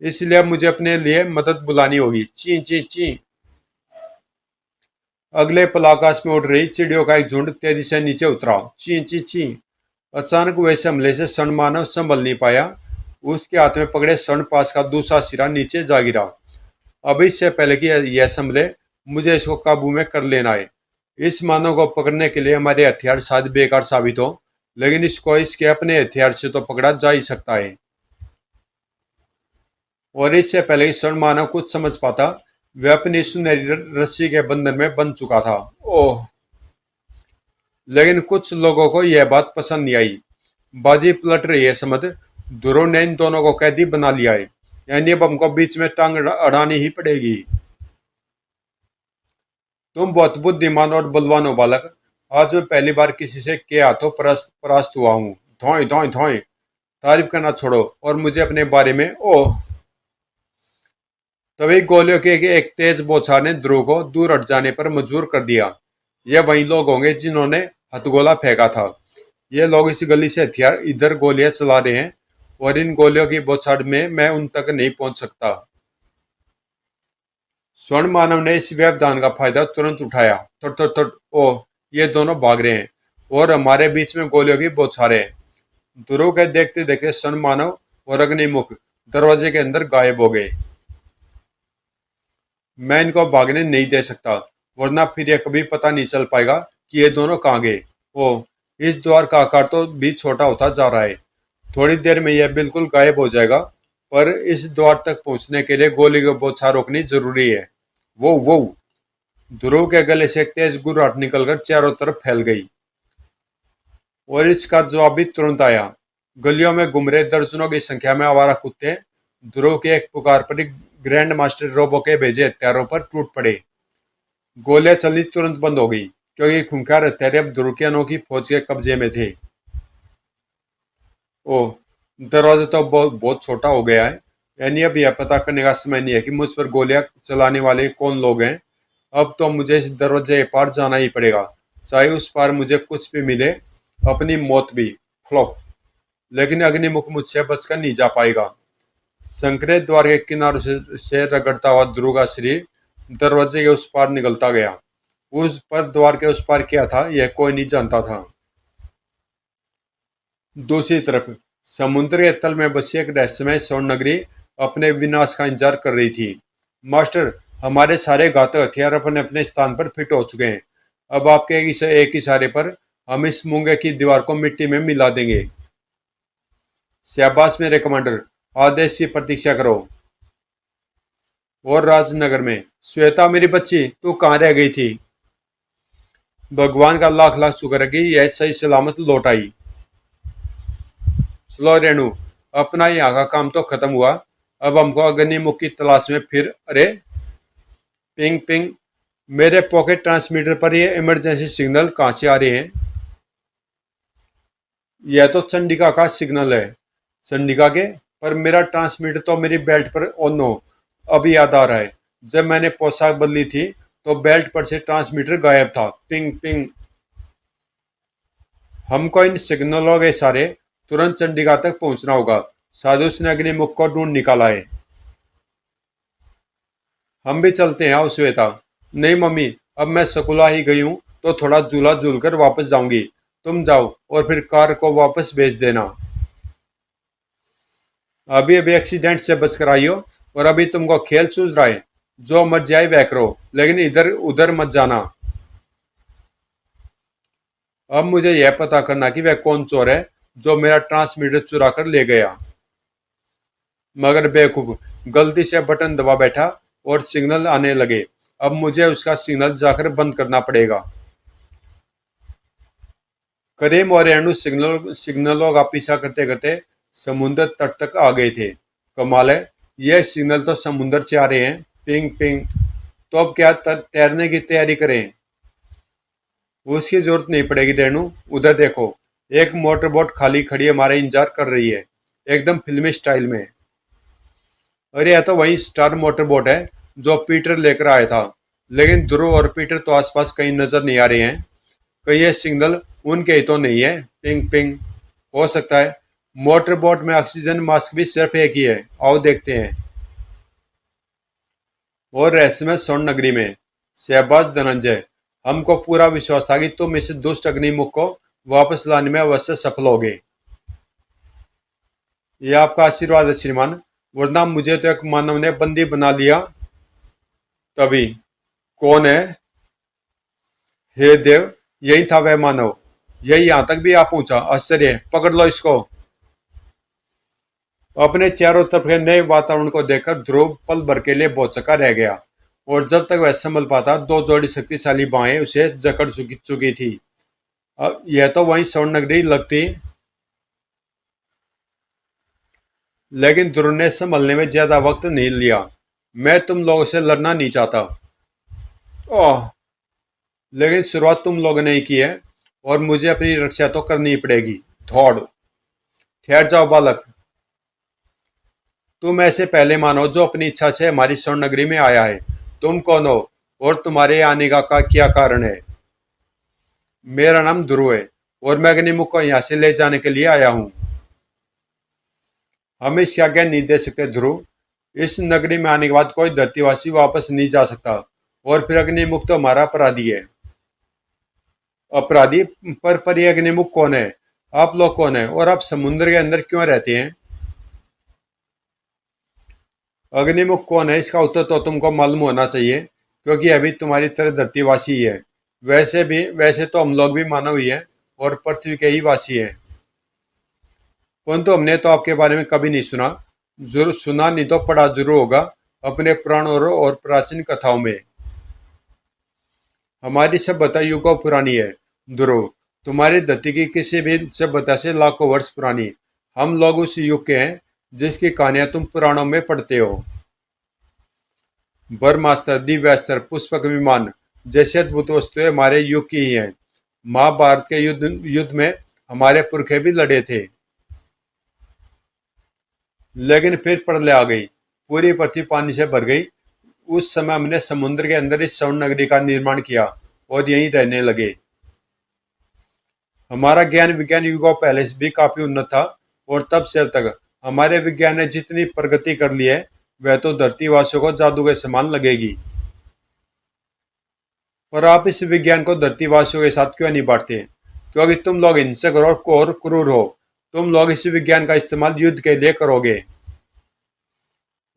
इसलिए अब मुझे अपने लिए मदद बुलानी होगी। ची ची ची। अगले पल आकाश में उड़ रही चिड़ियों का एक झुंड तेजी से नीचे उतरा। ची ची ची। अचानक वैसे हमले से स्वर्ण मानव संभल नहीं पाया। उसके हाथ में पकड़े स्वर्ण पास का दूसरा सिरा नीचे जा गिरा। अब इससे पहले कि यह संभले, मुझे इसको काबू में कर लेना है। इस मानव को पकड़ने के लिए हमारे हथियार शायद बेकार साबित हो, लेकिन इसको इसके अपने हथियार से तो पकड़ा जा ही सकता है। और इससे पहले कि स्वर्ण मानव कुछ समझ पाता, वह अपनी सुनहरी रस्सी के बंधन में बंध चुका था। ओह! लेकिन कुछ लोगों को यह बात पसंद नहीं आई। बाजी पलट रही है समझ, ध्रुव ने इन दोनों को कैदी बना लिया है, यानी अब हमको बीच में टांग अड़ानी ही पड़ेगी। तुम बहुत बुद्धिमान और बलवान हो बालक। आज मैं पहली बार किसी से के हाथों परास्त हुआ हूँ। धोए धोए धोए। तारीफ करना छोड़ो और मुझे अपने बारे में ओह। तभी गोलियों के एक तेज बौछार ने ध्रुव को दूर हट जाने पर मजबूर कर दिया। ये वही लोग होंगे जिन्होंने हथगोला फेंका था। ये लोग इस गली से हथियार इधर गोलियां चला रहे हैं और इन गोलियों की बौछार में मैं उन तक नहीं पहुंच सकता। स्वर्ण मानव ने इस व्यवधान का फायदा तुरंत उठाया। थोड़ थोड़ थोड़। ओह, ये दोनों भाग रहे हैं और हमारे बीच में गोलियों की बौछारें। ध्रुव के देखते देखते स्वर्ण मानव और अग्निमुख दरवाजे के अंदर गायब हो गए। मैं इनको भागने नहीं दे सकता, वरना फिर यह कभी पता नहीं चल पाएगा कि ये दोनों कहाँ गए। ओह, इस द्वार का आकार तो भी छोटा होता जा रहा है। थोड़ी देर में यह बिल्कुल गायब हो जाएगा, पर इस द्वार तक पहुंचने के लिए गोली की बौछार रोकनी जरूरी है। वो ध्रुव के गले से एक तेज गुर्राहट निकलकर चारों तरफ फैल गई और इसका जवाब भी तुरंत आया। गलियों में घूम रहे दर्जनों की संख्या में आवारा कुत्ते ध्रुव के एक पुकार पर ग्रैंड मास्टर रोबो के भेजे हथियारों पर टूट पड़े। गोलियां चलनी तुरंत बंद हो गई, क्योंकि खूंखार हत्यारे अब ध्रुव की अनोखी फौज के कब्जे में थे। ओह, दरवाजा तो बहुत छोटा हो गया है, यानी अब यह पता करने का समय नहीं है कि मुझ पर गोलियां चलाने वाले कौन लोग हैं। अब तो मुझे इस दरवाजे पार जाना ही पड़ेगा, चाहे उस पार मुझे कुछ भी मिले, अपनी मौत भी। फ्लॉप। लेकिन अग्निमुख मुझसे बचकर नहीं जा पाएगा। संक्रेत द्वार के किनारों से रगड़ता हुआ ध्रुव का शरीर दरवाजे के उस पार निकलता गया। उस पर द्वार के उस पार क्या था यह कोई नहीं जानता था। दूसरी तरफ समुद्र के तल में बसी एक रहस्यमय स्वर्ण नगरी अपने विनाश का इंतजार कर रही थी। मास्टर, हमारे सारे घातक हथियार अपने अपने स्थान पर फिट हो चुके हैं। अब आपके एक इशारे पर हम इस मूंगे की दीवार को मिट्टी में मिला देंगे। शाबाश मेरे कमांडर, आदेश की प्रतीक्षा करो। और राजनगर में श्वेता मेरी बच्ची, तू कहाँ रह गई थी? भगवान का लाख लाख शुक्र है कि यह सही सलामत लौट आई। चलो रेणु, अपना यहाँ का काम तो खत्म हुआ, अब हमको अग्निमुख की तलाश में फिर। अरे पिंग पिंग, मेरे पॉकेट ट्रांसमीटर पर ये इमरजेंसी सिग्नल कहाँ से आ रहे हैं? यह तो चंडिका का सिग्नल है। चंडिका के? पर मेरा ट्रांसमीटर तो मेरी बेल्ट पर ऑन हो। अभी याद आ रहा है, जब मैंने पोशाक बदली थी तो बेल्ट पर से ट्रांसमीटर गायब था। Ping ping. हमको इन सिग्नलों के इशारे तुरंत चंडिका तक पहुंचना होगा। साधु उसने अग्निमुख को ढूंढ निकाला है। हम भी चलते हैं, आओ श्वेता। नहीं मम्मी, अब मैं स्कूल ही गई हूँ तो थोड़ा झूला झूल कर वापस जाऊंगी। तुम जाओ और फिर कार को वापस भेज देना। अभी अभी एक्सीडेंट से बच कर आई हो और अभी तुमको खेल सूझ रहा है। जो मत जाए वह करो, लेकिन इधर उधर मत जाना। अब मुझे यह पता करना कि वह कौन चोर है जो मेरा ट्रांसमीटर चुरा कर ले गया। मगर बेवकूफ गलती से बटन दबा बैठा और सिग्नल आने लगे। अब मुझे उसका सिग्नल जाकर बंद करना पड़ेगा। करीम और रेणु सिग्नलों का पीछा करते करते समुद्र तट तक आ गए थे। कमाल है, यह सिग्नल तो समुद्र से आ रहे हैं। Ping ping. तो अब क्या तैरने की तैयारी करें? उसकी जरूरत नहीं पड़ेगी रेणु, उधर देखो, एक मोटर बोट खाली खड़ी हमारा इंतजार कर रही है, एकदम फिल्मी स्टाइल में। अरे यह तो वही स्टार मोटर बोट है जो पीटर लेकर आया था। लेकिन ध्रुव और पीटर तो आसपास कहीं नजर नहीं आ रहे हैं। कहीं ये सिग्नल उनके ही तो नहीं है। Ping ping. हो सकता है मोटर बोट में ऑक्सीजन मास्क भी सिर्फ एक ही है। आओ देखते हैं। और रहस्यमय स्वर्ण नगरी में शहबाज धनंजय, हमको पूरा विश्वास था कि तुम इस दुष्ट अग्निमुख को वापस लाने में अवश्य सफल होगे। यह आपका आशीर्वाद है श्रीमान, वरना मुझे तो एक मानव ने बंदी बना लिया। तभी कौन है? हे देव, यही था वह मानव। यही यहां तक भी आ पहुंचा, आश्चर्य है, पकड़ लो इसको। अपने चारों तरफ के नए वातावरण को देखकर ध्रुव पल भर के लिए भौचक्का रह गया, और जब तक वह संभल पाता दो जोड़ी शक्तिशाली बाहें उसे जकड़ चुकी थी। अब यह तो वही स्वर्ण नगरी लगती, लेकिन ध्रुव ने संभलने में ज्यादा वक्त नहीं लिया। मैं तुम लोगों से लड़ना नहीं चाहता, ओह, लेकिन शुरुआत तुम लोगों ने ही की है, और मुझे अपनी रक्षा तो करनी ही पड़ेगी। थोड़, ठहर जाओ बालक, तुम ऐसे पहले मानो जो अपनी इच्छा से हमारी स्वर्ण नगरी में आया है। तुम कौन हो और तुम्हारे आने का क्या कारण है? मेरा नाम ध्रुव है, और मैं अग्निमुख को यहाँ से ले जाने के लिए आया हूँ। हम इसकी आज्ञा नहीं दे सकते ध्रुव। इस नगरी में आने के बाद कोई धरतीवासी वापस नहीं जा सकता, और फिर अग्निमुख तो हमारा अपराधी है। अपराधी? पर ये अग्निमुख कौन है? आप लोग कौन है, और आप समुद्र के अंदर क्यों रहते हैं? अग्निमुख कौन है इसका उत्तर तो तुमको मालूम होना चाहिए, क्योंकि अभी तुम्हारी तरह धरतीवासी ही है। वैसे तो हम लोग भी मानव ही हैं, और पृथ्वी के ही वासी हैं, परंतु हमने तो आपके बारे में कभी नहीं सुना। जरूर सुना नहीं तो पढ़ा जरूर होगा अपने पुराणों और प्राचीन कथाओं में। हमारी सभ्यता युगों पुरानी है ध्रुव, तुम्हारी धरती की किसी भी सभ्यता से लाखों वर्ष पुरानी। हम लोग उस युग के हैं जिसकी कहानियां तुम पुराणों में पढ़ते हो। ब्रह्मास्त्र, दिव्यास्त्र, पुष्पक विमान जैसे अद्भुत वस्तुएं हमारे युग की ही हैं। महाभारत के युद्ध में हमारे पुरखे भी लड़े थे, लेकिन फिर प्रलय आ गई, पूरी पृथ्वी पानी से भर गई। उस समय हमने समुद्र के अंदर इस स्वर्ण नगरी का निर्माण किया और यहीं रहने लगे। हमारा ज्ञान विज्ञान युगों पहले से भी काफी उन्नत था, और तब से अब तक हमारे विज्ञान ने जितनी प्रगति कर ली है वह तो धरतीवासियों को जादू के समान लगेगी। पर आप इस विज्ञान को धरतीवासियों के साथ क्यों नहीं बांटते? क्योंकि तुम लोग हिंसक और क्रूर हो। तुम लोग इस विज्ञान का इस्तेमाल युद्ध के लिए करोगे।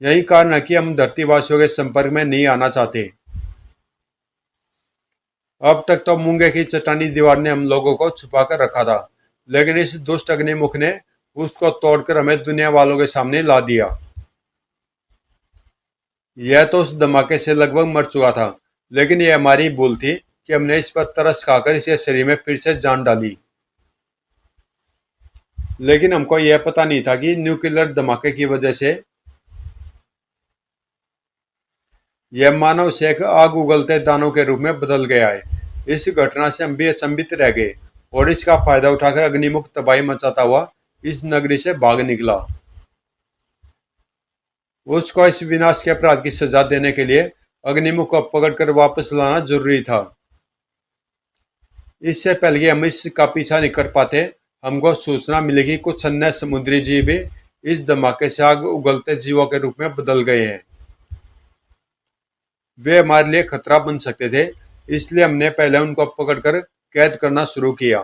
यही कारण है कि हम धरतीवासियों के संपर्क में नहीं आना चाहते। अब तक तो मूंगे की चट्टानी दीवार ने हम लोगों को छुपा कर रखा था, लेकिन इस दुष्ट अग्निमुख ने उसको तोड़कर हमें दुनिया वालों के सामने ला दिया। यह तो उस धमाके से लगभग मर चुका था, लेकिन यह हमारी भूल थी कि हमने इस पर तरस खाकर इसके शरीर में फिर से जान डाली। लेकिन हमको यह पता नहीं था कि न्यूक्लियर धमाके की वजह से यह मानव से एक आग उगलते दानों के रूप में बदल गया है। इस घटना से हम भी अचंभित रह गए, और इसका फायदा उठाकर अग्निमुख तबाही मचाता हुआ इस नगरी से भाग निकला। उसको इस विनाश के अपराध की सजा देने के लिए अग्निमुख को पकड़कर वापस लाना जरूरी था। इससे पहले कि हम इसका पीछा नहीं कर पाते, हमको सूचना मिली कि कुछ अन्य समुद्री जीव भी इस धमाके से आग उगलते जीवों के रूप में बदल गए हैं। वे हमारे लिए खतरा बन सकते थे, इसलिए हमने पहले उनको पकड़कर कैद करना शुरू किया।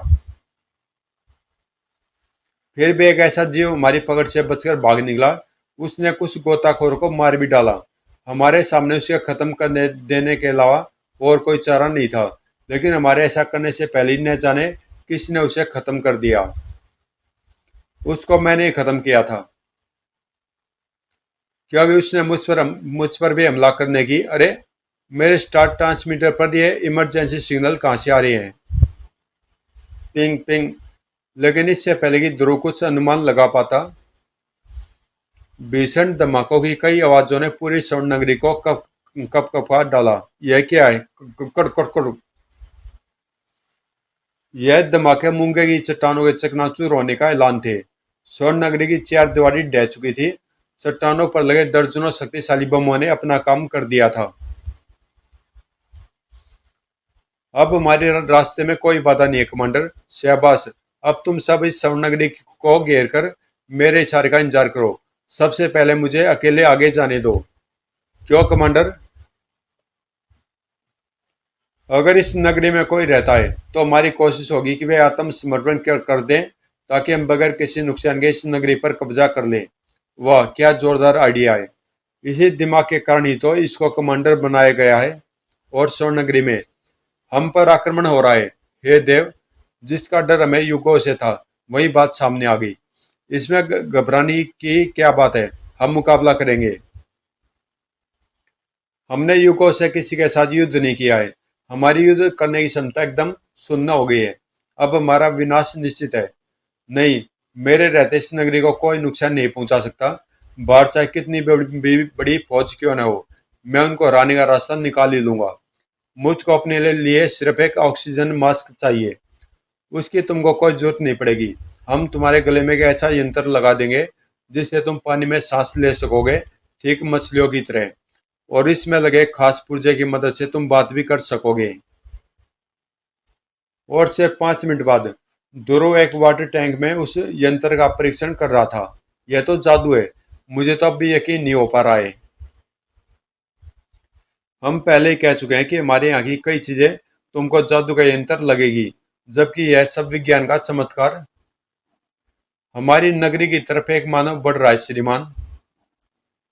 फिर भी एक ऐसा जीव हमारी पकड़ से बचकर भाग निकला। उसने कुछ गोताखोरों को मार भी डाला। हमारे सामने उसे खत्म करने देने के अलावा और कोई चारा नहीं था, लेकिन हमारे ऐसा करने से पहले ही न जाने किसने उसे खत्म कर दिया। उसको मैंने ही खत्म किया था, क्योंकि उसने मुझ पर भी हमला करने की। अरे, मेरे स्टार ट्रांसमीटर पर ये इमरजेंसी सिग्नल कहाँ से आ रहे हैं? Ping ping. लेकिन इससे पहले कि ध्रुव कुछ अनुमान लगा पाता, भीषण धमाकों की कई आवाजों ने पूरी स्वर्ण नगरी को कप कप कपा डाला। यह क्या है? कड़ कड़ कड़। यह धमाके मूंगे की चट्टानों के चकनाचूर होने का ऐलान थे। स्वर्ण नगरी की चार दीवारी ढह चुकी थी। चट्टानों पर लगे दर्जनों शक्तिशाली बमों ने अपना काम कर दिया था। अब हमारे रास्ते में कोई बाधा नहीं है कमांडर। शाबाश, अब तुम सब इस स्वर्ण नगरी को घेर कर मेरे इशारे का इंतजार करो। सबसे पहले मुझे अकेले आगे जाने दो। क्यों कमांडर? अगर इस नगरी में कोई रहता है तो हमारी कोशिश होगी कि वे आत्मसमर्पण कर दें, ताकि हम बगैर किसी नुकसान के इस नगरी पर कब्जा कर लें। वाह, क्या जोरदार आइडिया है! इसी दिमाग के कारण ही तो इसको कमांडर बनाया गया है। और स्वर्ण नगरी में हम पर आक्रमण हो रहा है। हे देव, जिसका डर हमें युगों से था, वही बात सामने आ गई। इसमें घबराने की क्या बात है, हम मुकाबला करेंगे। हमने युगों से किसी के साथ युद्ध नहीं किया है। हमारी युद्ध करने की क्षमता एकदम शून्य हो गई है। अब हमारा विनाश निश्चित है। नहीं, मेरे रहते इस नगरी को कोई नुकसान नहीं पहुंचा सकता। बाहर चाहे कितनी बड़ी फौज क्यों न हो, मैं उनको हराने का रास्ता निकाल ही लूंगा। मुझको अपने लिए सिर्फ एक ऑक्सीजन मास्क चाहिए। उसकी तुमको कोई जरूरत नहीं पड़ेगी। हम तुम्हारे गले में एक ऐसा यंत्र लगा देंगे जिससे तुम पानी में सांस ले सकोगे, ठीक मछलियों की तरह। और इसमें लगे खास पुर्जे की मदद से तुम बात भी कर सकोगे। और सिर्फ 5 मिनट बाद ध्रुव एक वाटर टैंक में उस यंत्र का परीक्षण कर रहा था। यह तो जादू है, मुझे तो अब भी यकीन नहीं हो पा रहा है। हम पहले ही कह चुके हैं कि हमारे यहाँ की कई चीजें तुमको जादू का यंत्र लगेगी, जबकि यह सब विज्ञान का चमत्कार। हमारी नगरी की तरफ एक मानव बढ़ रहा है श्रीमान।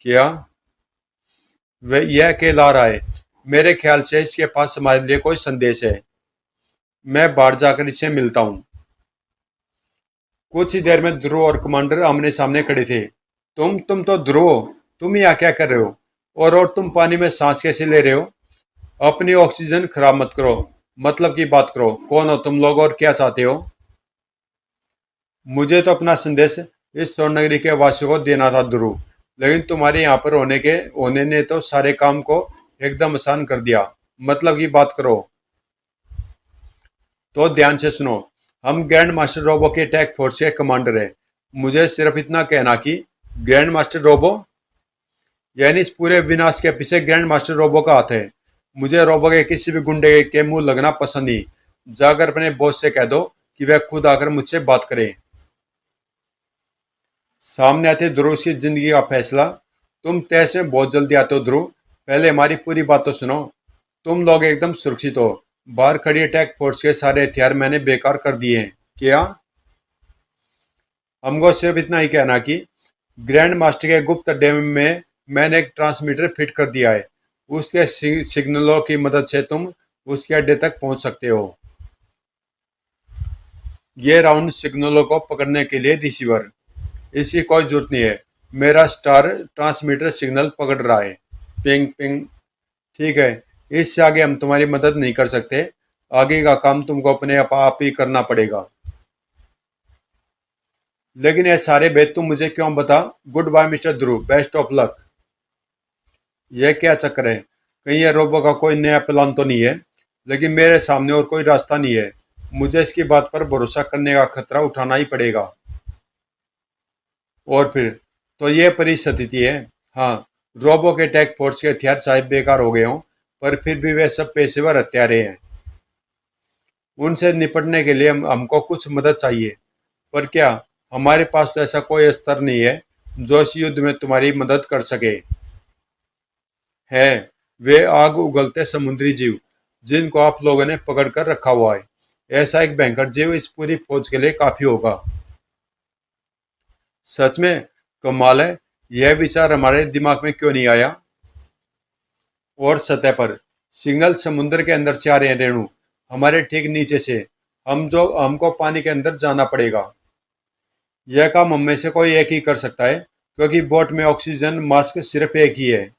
क्या? वह यह अकेला आ रहा है? मेरे ख्याल से इसके पास हमारे लिए कोई संदेश है। मैं बाहर जाकर इसे मिलता हूँ। कुछ ही देर में ध्रुव और कमांडर आमने सामने खड़े थे। तुम तो ध्रुव हो। तुम यहाँ क्या कर रहे हो? और तुम पानी में सांस कैसे ले रहे हो? अपनी ऑक्सीजन खराब मत करो। मतलब की बात करो। कौन हो तुम लोग और क्या चाहते हो? मुझे तो अपना संदेश इस स्वर्ण नगरी के वासियों को देना था ध्रुव, लेकिन तुम्हारे यहाँ पर होने ने तो सारे काम को एकदम आसान कर दिया। मतलब की बात करो। तो ध्यान से सुनो। हम ग्रैंड मास्टर रोबो के अटैक फोर्स के कमांडर हैं। मुझे सिर्फ इतना कहना कि ग्रैंड मास्टर रोबो, यानी इस पूरे विनाश के पीछे ग्रैंड मास्टर रोबो का हाथ है। मुझे रोबो के किसी भी गुंडे के मुंह लगना पसंद नहीं। जाकर अपने बॉस से कह दो कि वह खुद आकर मुझसे बात करे। सामने आते ध्रुव की जिंदगी का फैसला। तुम तहस में बहुत जल्दी आते हो ध्रुव। पहले हमारी पूरी बात तो सुनो। तुम लोग एकदम सुरक्षित हो। बाहर खड़ी अटैक फोर्स के सारे हथियार मैंने बेकार कर दिए हैं। क्या? हमको सिर्फ इतना ही कहना कि ग्रैंड मास्टर के गुप्त अड्डे में मैंने एक ट्रांसमीटर फिट कर दिया है। उसके सिग्नलों की मदद से तुम उसके अड्डे तक पहुंच सकते हो। ये राउंड सिग्नलों को पकड़ने के लिए रिसीवर। इसकी कोई जरूरत नहीं है। मेरा स्टार ट्रांसमीटर सिग्नल पकड़ रहा है। Ping ping. ठीक है। इससे आगे हम तुम्हारी मदद नहीं कर सकते। आगे का काम तुमको अपने आप ही करना पड़ेगा। लेकिन ये सारे भेद तुम मुझे क्यों बता? Good bye mister Dhruv, best of luck. यह क्या चक्कर है? कहीं ये रोबो का कोई नया प्लान तो नहीं है? लेकिन मेरे सामने और कोई रास्ता नहीं है। मुझे इसकी बात पर भरोसा करने का खतरा उठाना ही पड़ेगा। और फिर तो ये परिस्थिति है। हाँ, रोबो के टैग फोर्स के हथियार चाहे बेकार हो गए हों, पर फिर भी वे सब पेशेवर हत्यारे हैं। उनसे निपटने के लिए हमको कुछ मदद चाहिए। पर क्या हमारे पास तो ऐसा कोई अस्त्र नहीं है जो इस युद्ध में तुम्हारी मदद कर सके? है। वे आग उगलते समुद्री जीव जिनको आप लोगों ने पकड़ कर रखा हुआ है। ऐसा एक भयंकर जीव इस पूरी फौज के लिए काफी होगा। सच में कमाल है। यह विचार हमारे दिमाग में क्यों नहीं आया? और सतह पर सिग्नल समुद्र के अंदर से आ रहे हैं रेणु, हमारे ठीक नीचे से। हमको पानी के अंदर जाना पड़ेगा। यह काम हम में से कोई एक ही कर सकता है, क्योंकि बोट में ऑक्सीजन मास्क सिर्फ एक ही है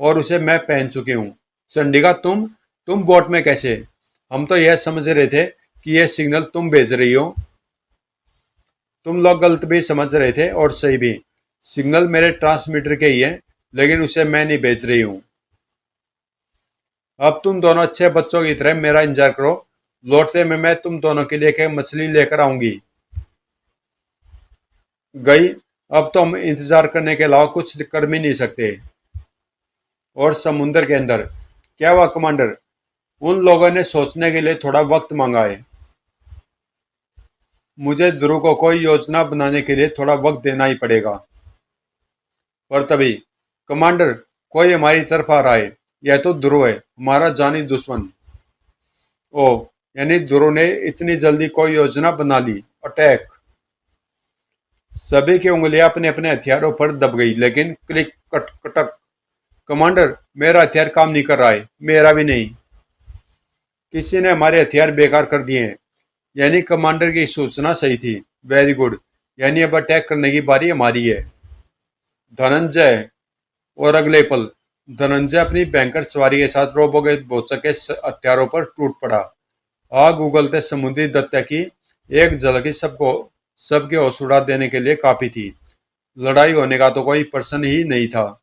और उसे मैं पहन चुकी हूँ। चंडिका, तुम बोट में कैसे? हम तो यह समझ रहे थे कि यह सिग्नल तुम भेज रही हो। तुम लोग गलत भी समझ रहे थे और सही भी। सिग्नल मेरे ट्रांसमीटर के ही है, लेकिन उसे मैं नहीं भेज रही हूँ। अब तुम दोनों अच्छे बच्चों की तरह मेरा इंतजार करो। लौटते में मैं तुम दोनों के लिए एक मछली लेकर आऊंगी। गई। अब तो हम इंतजार करने के अलावा कुछ कर भी नहीं सकते। और समुद्र के अंदर क्या हुआ कमांडर? उन लोगों ने सोचने के लिए थोड़ा वक्त मांगा है। मुझे ध्रुव को कोई योजना बनाने के लिए थोड़ा वक्त देना ही पड़ेगा। पर तभी कमांडर, कोई हमारी तरफ आ रहा है। यह तो ध्रुव है, हमारा जानी दुश्मन। ओह, यानी ध्रुव ने इतनी जल्दी कोई योजना बना ली। अटैक। सभी की उंगलियां अपने अपने हथियारों पर दब गई, लेकिन क्लिक कट कटक। कमांडर, मेरा हथियार काम नहीं कर रहा है। मेरा भी नहीं। किसी ने हमारे हथियार बेकार कर दिए हैं। यानी कमांडर की सूचना सही थी। Very good. यानी अब अटैक करने की बारी हमारी है। धनंजय। और अगले पल धनंजय अपनी बैंकर सवारी के साथ रोबो के बोचक के हथियारों पर टूट पड़ा। आग उगलते समुद्री दत्ते की एक झलक ही सबके होश उड़ा देने के लिए काफी थी। लड़ाई होने का तो कोई प्रश्न ही नहीं था।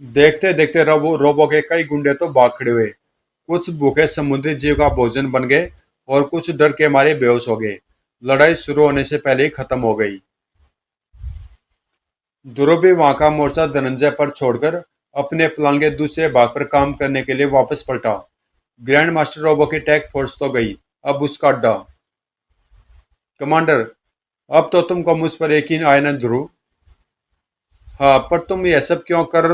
देखते देखते रोबो के कई गुंडे तो भाग खड़े हुए। कुछ भूखे समुद्री जीव का भोजन बन गए और कुछ डर के मारे बेहोश हो गए। लड़ाई शुरू होने से पहले ही खत्म हो गई। ध्रुव भी वहां का मोर्चा धनंजय पर छोड़कर अपने प्लान के दूसरे भाग पर काम करने के लिए वापस पलटा। ग्रैंड मास्टर रोबो की टैक फोर्स तो गई, अब उसका अड्डा। कमांडर, अब तो तुमको मुझ पर यकीन आया ना ध्रुव? हाँ, पर तुम यह सब क्यों कर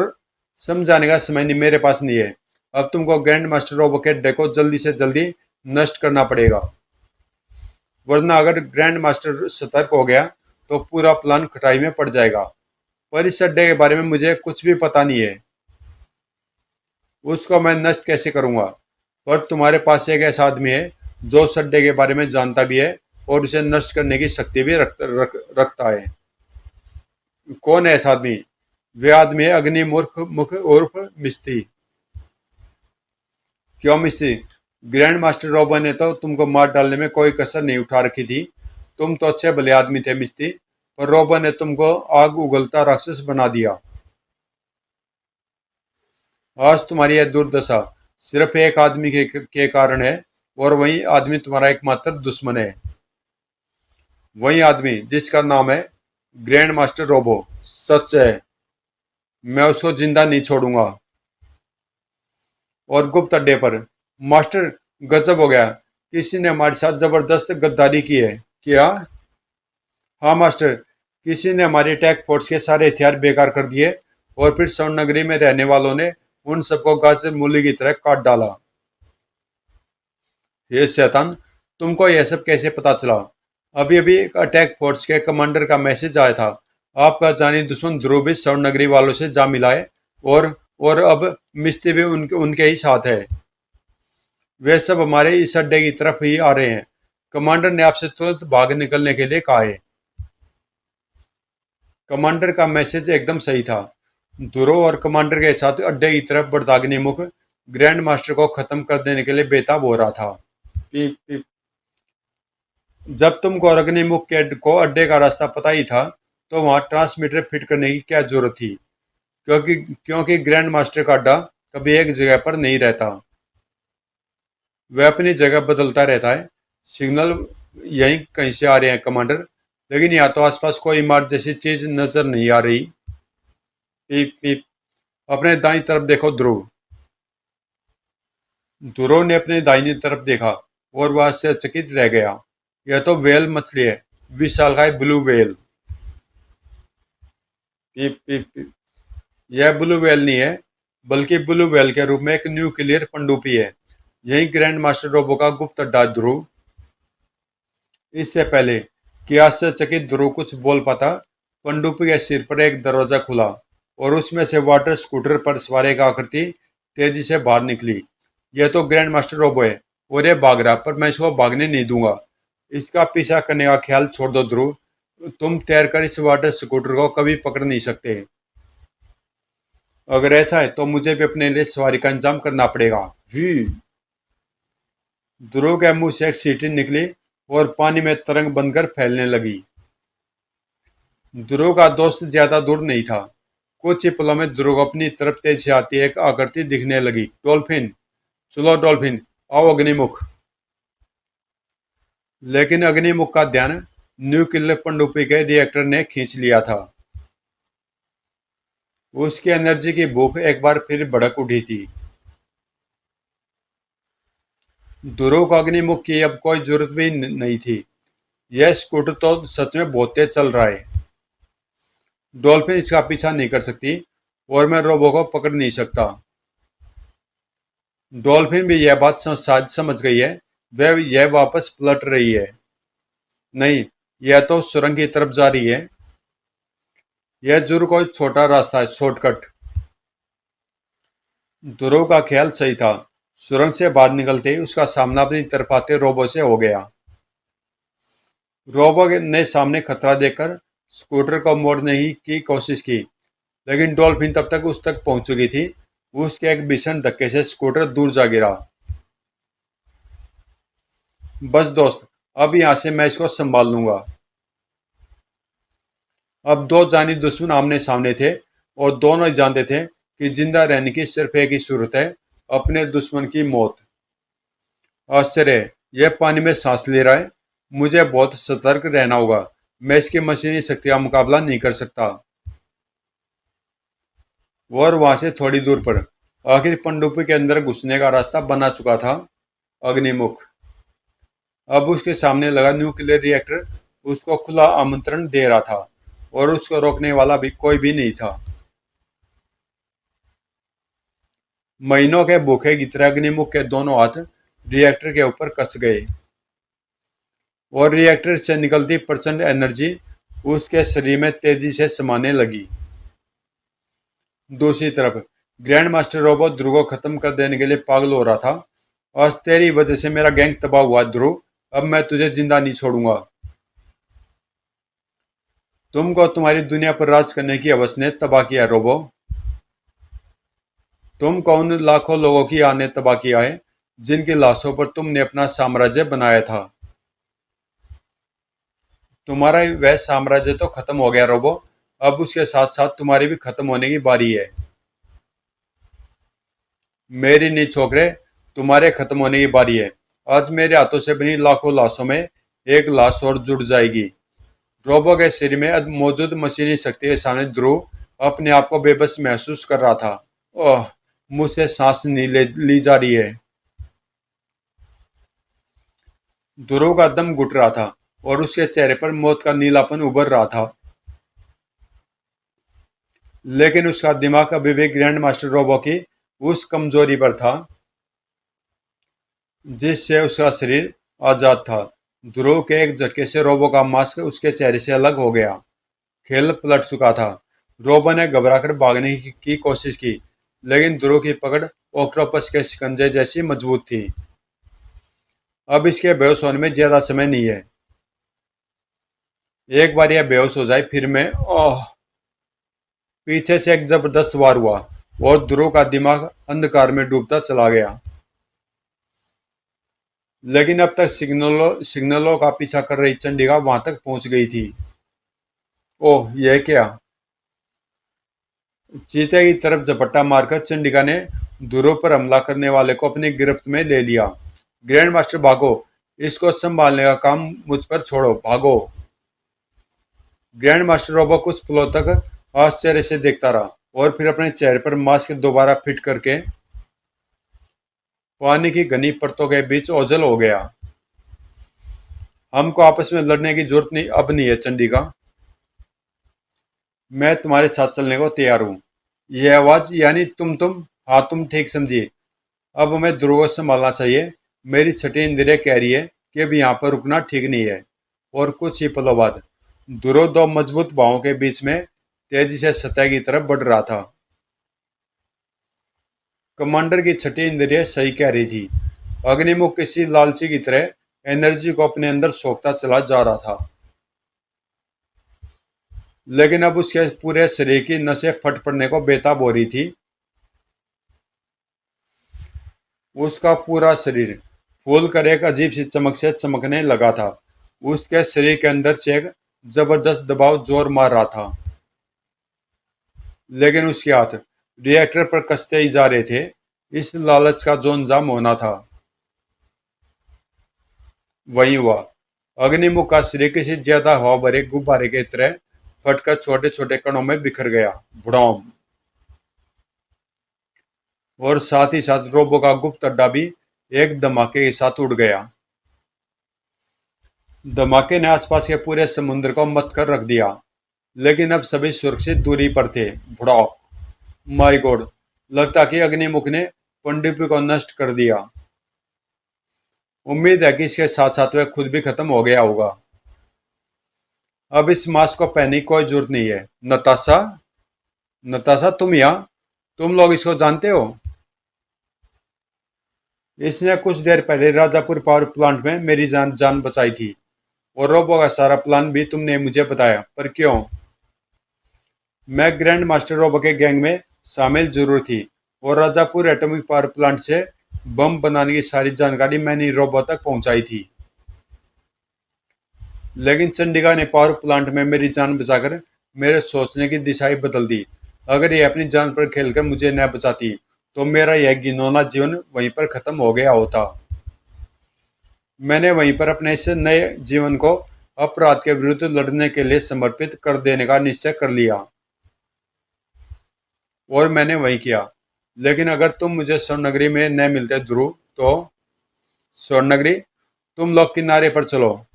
समझाने का समय नहीं मेरे पास नहीं है। अब तुमको ग्रैंड मास्टर रोबो के अड्डे को जल्दी से जल्दी नष्ट करना पड़ेगा, वरना अगर ग्रैंड मास्टर सतर्क हो गया तो पूरा प्लान खटाई में पड़ जाएगा। पर इस अड्डे के बारे में मुझे कुछ भी पता नहीं है। उसको मैं नष्ट कैसे करूंगा? पर तुम्हारे पास एक ऐसा आदमी है जो उस अड्डे के बारे में जानता भी है और उसे नष्ट करने की शक्ति भी रखता है। कौन है ऐसा आदमी? वे आदमी है अग्निमूर्ख मुख उर्फ मिस्त्री। क्यों मिस्त्री? ग्रैंड मास्टर रोबो ने तो तुमको मार डालने में कोई कसर नहीं उठा रखी थी। तुम तो अच्छे भले आदमी थे मिस्त्री, पर रोबो ने तुमको आग उगलता राक्षस बना दिया। आज तुम्हारी यह दुर्दशा सिर्फ एक आदमी के कारण है, और वही आदमी तुम्हारा एकमात्र दुश्मन है। वही आदमी जिसका नाम है ग्रैंड मास्टर रोबो। सच है, मैं उसको जिंदा नहीं छोड़ूंगा। और गुप्त अड्डे पर मास्टर, गजब हो गया। किसी ने हमारे साथ जबरदस्त गद्दारी की है क्या? हाँ मास्टर, किसी ने हमारी अटैक फोर्स के सारे हथियार बेकार कर दिए और फिर स्वर्ण नगरी में रहने वालों ने उन सबको गाजर मूली की तरह काट डाला। ये शैतान, तुमको यह सब कैसे पता चला? अभी अभी एक अटैक फोर्स के कमांडर का मैसेज आया था। आपका जानी दुश्मन ध्रुव भी स्वर्ण नगरी वालों से जा मिला है, और अब मिस्त्री भी उनके ही साथ है। वे सब हमारे इस अड्डे की तरफ ही आ रहे हैं। कमांडर ने आपसे तुरंत भाग निकलने के लिए कहा है। कमांडर का मैसेज एकदम सही था। ध्रुव और कमांडर के साथ अड्डे की तरफ बढ़ता मुख ग्रैंड मास्टर को खत्म कर देने के लिए बेताब हो रहा था। पीप पीप। जब तुमको अग्निमुख के को अड्डे का रास्ता पता ही था, तो वहां ट्रांसमीटर फिट करने की क्या जरूरत थी? क्योंकि ग्रैंड मास्टर का अड्डा कभी एक जगह पर नहीं रहता। वह अपनी जगह बदलता रहता है। सिग्नल यहीं कहीं से आ रहे हैं कमांडर, लेकिन यहाँ तो आसपास कोई इमारत जैसी चीज नजर नहीं आ रही। पीप पीप। अपने दाईं तरफ देखो ध्रुव। ध्रुव ने अपनी दाहिनी तरफ देखा और वह आश्चर्यचकित रह गया। यह तो व्हेल मछली है, विशालकाय ब्लू व्हेल। पीप पीप पीप। यह ब्लू व्हेल नहीं है, बल्कि ब्लू व्हेल के रूप में एक न्यूक्लियर पनडुब्बी है। यही ग्रैंड मास्टर रोबो का गुप्त अड्डा ध्रुव। इससे पहले कि आश्चर्यचकित ध्रुव कुछ बोल पाता, पनडुब्बी के सिर पर एक दरवाजा खुला और उसमें से वाटर स्कूटर पर सवार एक आकृति तेजी से बाहर निकली। यह तो ग्रैंड मास्टर रोबो है और यह भाग रहा, पर मैं इसको भागने नहीं दूंगा। इसका पीछा करने का ख्याल छोड़ दो ध्रुव। तुम तैरकर इस वाटर स्कूटर को कभी पकड़ नहीं सकते। अगर ऐसा है तो मुझे भी अपने लिए सवारी का इंतजाम करना पड़ेगा। वी। ध्रुव के मुंह से एक सीटी निकली और पानी में तरंग बनकर फैलने लगी। ध्रुव का दोस्त ज्यादा दूर नहीं था। कुछ ही पलों में ध्रुव को अपनी तरफ तेज से आती एक आकृति दिखने लगी। डॉल्फिन। चलो डॉल्फिन, आओ अग्निमुख। लेकिन अग्निमुख का ध्यान न्यूक्लियर पनडुब्बी के रिएक्टर ने खींच लिया था। उसकी एनर्जी की भूख एक बार फिर भड़क उठी थी। ध्रुव को अग्निमुख की अब कोई जरूरत भी नहीं थी। यह स्कूटर तो सच में बहुत तेज चल रहा है। डॉल्फिन इसका पीछा नहीं कर सकती और मैं रोबो को पकड़ नहीं सकता। डॉल्फिन भी यह बात समझ गई है। वह यह वापस पलट रही है। नहीं, यह तो सुरंग की तरफ जा रही है। यह जरूर कोई छोटा रास्ता है, शॉर्टकट। ध्रुव का ख्याल सही था। सुरंग से बाहर निकलते ही उसका सामना अपनी तरफ आते रोबो से हो गया। रोबो ने सामने खतरा देखकर स्कूटर को मोड़ने ही की कोशिश की, लेकिन डॉल्फिन तब तक उस तक पहुंच चुकी थी। उसके एक भीषण धक्के से स्कूटर दूर जा गिरा। बस दोस्त, अब यहां से मैं इसको संभाल लूंगा। अब दो जानी दुश्मन आमने सामने थे और दोनों ही जानते थे कि जिंदा रहने की सिर्फ एक ही सूरत है, अपने दुश्मन की मौत। आश्चर्य, यह पानी में सांस ले रहा है। मुझे बहुत सतर्क रहना होगा। मैं इसकी मशीनी शक्ति का मुकाबला नहीं कर सकता। और वहां से थोड़ी दूर पर आखिर पनडुब्बी के अंदर घुसने का रास्ता बना चुका था अग्निमुख। अब उसके सामने लगा न्यूक्लियर रिएक्टर उसको खुला आमंत्रण दे रहा था और उसको रोकने वाला भी कोई भी नहीं था। महीनों के भूखे की तरह अग्निमुख के दोनों हाथ रिएक्टर के ऊपर कस गए और रिएक्टर से निकलती प्रचंड एनर्जी उसके शरीर में तेजी से समाने लगी। दूसरी तरफ ग्रैंड मास्टर रोबो ध्रुव को खत्म कर देने के लिए पागल हो रहा था। आज तेरी वजह से मेरा गैंग तबाह हुआ ध्रुव, अब मैं तुझे जिंदा नहीं छोड़ूंगा। तुमको तुम्हारी दुनिया पर राज करने की हवस ने तबाह किया रोबो। तुमको उन लाखों लोगों की आने ने तबाह किया है जिनकी लाशों पर तुमने अपना साम्राज्य बनाया था। तुम्हारा वह साम्राज्य तो खत्म हो गया रोबो, अब उसके साथ साथ तुम्हारी भी खत्म होने की बारी है। मेरी नहीं छोकरे, तुम्हारे खत्म होने की बारी है। आज मेरे हाथों से बनी लाखों लाशों में एक लाश और जुड़ जाएगी। रोबो के सिर में मौजूद मशीनी शक्ति के सामने ध्रुव अपने आप को बेबस महसूस कर रहा था। ओह, मुझसे सांस नहीं ली जा रही है। ध्रुव का दम घुट रहा था और उसके चेहरे पर मौत का नीलापन उभर रहा था। लेकिन उसका दिमाग अभी भी ग्रैंड मास्टर रोबो की उस कमजोरी पर था जिससे उसका शरीर आजाद था। ध्रुव के एक झटके से रोबो का मास्क उसके चेहरे से अलग हो गया। खेल पलट चुका था। रोबो ने घबराकर भागने की कोशिश की, लेकिन ध्रुव की पकड़ ऑक्टोपस के शिकंजे जैसी मजबूत थी। अब इसके बेहोश होने में ज्यादा समय नहीं है। एक बार यह बेहोश हो जाए फिर मैं ओह। पीछे से एक जबरदस्त वार हुआ और ध्रुव का दिमाग अंधकार में डूबता चला गया। लेकिन अब तक सिग्नलों का पीछा कर रही चंडिका वहां तक पहुंच गई थी। ओह, यह क्या! चीते की तरफ झपट्टा मारकर चंडिका ने ध्रुव पर हमला करने वाले को अपनी गिरफ्त में ले लिया। ग्रैंड मास्टर भागो, इसको संभालने का काम मुझ पर छोड़ो, भागो। ग्रैंड मास्टर रोबो कुछ पलों तक आश्चर्य से देखता रहा और फिर अपने चेहरे पर मास्क दोबारा फिट करके पानी की घनी परतों के बीच ओझल हो गया। हमको आपस में लड़ने की जरूरत नहीं, अब नहीं है चंडिका। मैं तुम्हारे साथ चलने को तैयार हूँ। यह आवाज यानी तुम। हाँ, तुम ठीक समझिए। अब हमें ध्रुव को संभालना चाहिए। मेरी छठी इंद्रिय कह रही है कि अब यहाँ पर रुकना ठीक नहीं है। और कुछ ही पलों बाद ध्रुव दो मजबूत बाहों के बीच में तेजी से सतह की तरफ बढ़ रहा था। कमांडर की छठी इंद्रिय सही कह रही थी। अग्निमुख किसी लालची की तरह एनर्जी को अपने अंदर सोखता चला जा रहा था। लेकिन अब उसके पूरे शरीर की नसें फट पड़ने को बेताब हो रही थी। उसका पूरा शरीर फूल कर एक अजीब सी चमक से चमकने लगा था। उसके शरीर के अंदर से एक जबरदस्त दबाव जोर मार रहा था। लेकिन उसके हाथ रिएक्टर पर कसते ही जा रहे थे। इस लालच का जो अंजाम होना था वही हुआ। अग्निमुख का शरीर किसी ज्यादा हवा भरे गुब्बारे की तरह फटकर छोटे छोटे कणों में बिखर गया। भड़ोम। और साथ ही साथ रोबो का गुप्त अड्डा भी एक धमाके के साथ उड़ गया। धमाके ने आसपास के पूरे समुद्र को मत कर रख दिया। लेकिन अब सभी सुरक्षित दूरी पर थे। भड़ाक। माय गॉड, लगता कि अग्निमुख ने पनडुब्बी को नष्ट कर दिया। उम्मीद है कि इसके साथ साथ वह खुद भी खत्म हो गया होगा। अब इस मास्क को पहनने की कोई जरूरत नहीं है। नताशा, नताशा तुम यहाँ, तुम लोग इसको जानते हो? इसने कुछ देर पहले राजापुर पावर प्लांट में मेरी जान जान बचाई थी, और रोबो का सारा प्लान भी तुमने मुझे बताया, पर क्यों? मैं ग्रैंड मास्टर रोबो के गैंग में शामिल जरूर थी, और राजापुर एटॉमिक पावर प्लांट से बम बनाने की सारी जानकारी मैंने रोबो तक पहुंचाई थी। लेकिन चंडिका ने पावर प्लांट में मेरी जान बचाकर मेरे सोचने की दिशा ही बदल दी। अगर ये अपनी जान पर खेलकर मुझे न बचाती तो मेरा यह घिनौना जीवन वहीं पर खत्म हो गया होता। मैंने वहीं पर अपने इस नए जीवन को अपराध के विरुद्ध लड़ने के लिए समर्पित कर देने का निश्चय कर लिया, और मैंने वही किया। लेकिन अगर तुम मुझे स्वर्णनगरी में न मिलते ध्रुव, तो स्वर्णनगरी, तुम लोग किनारे पर चलो,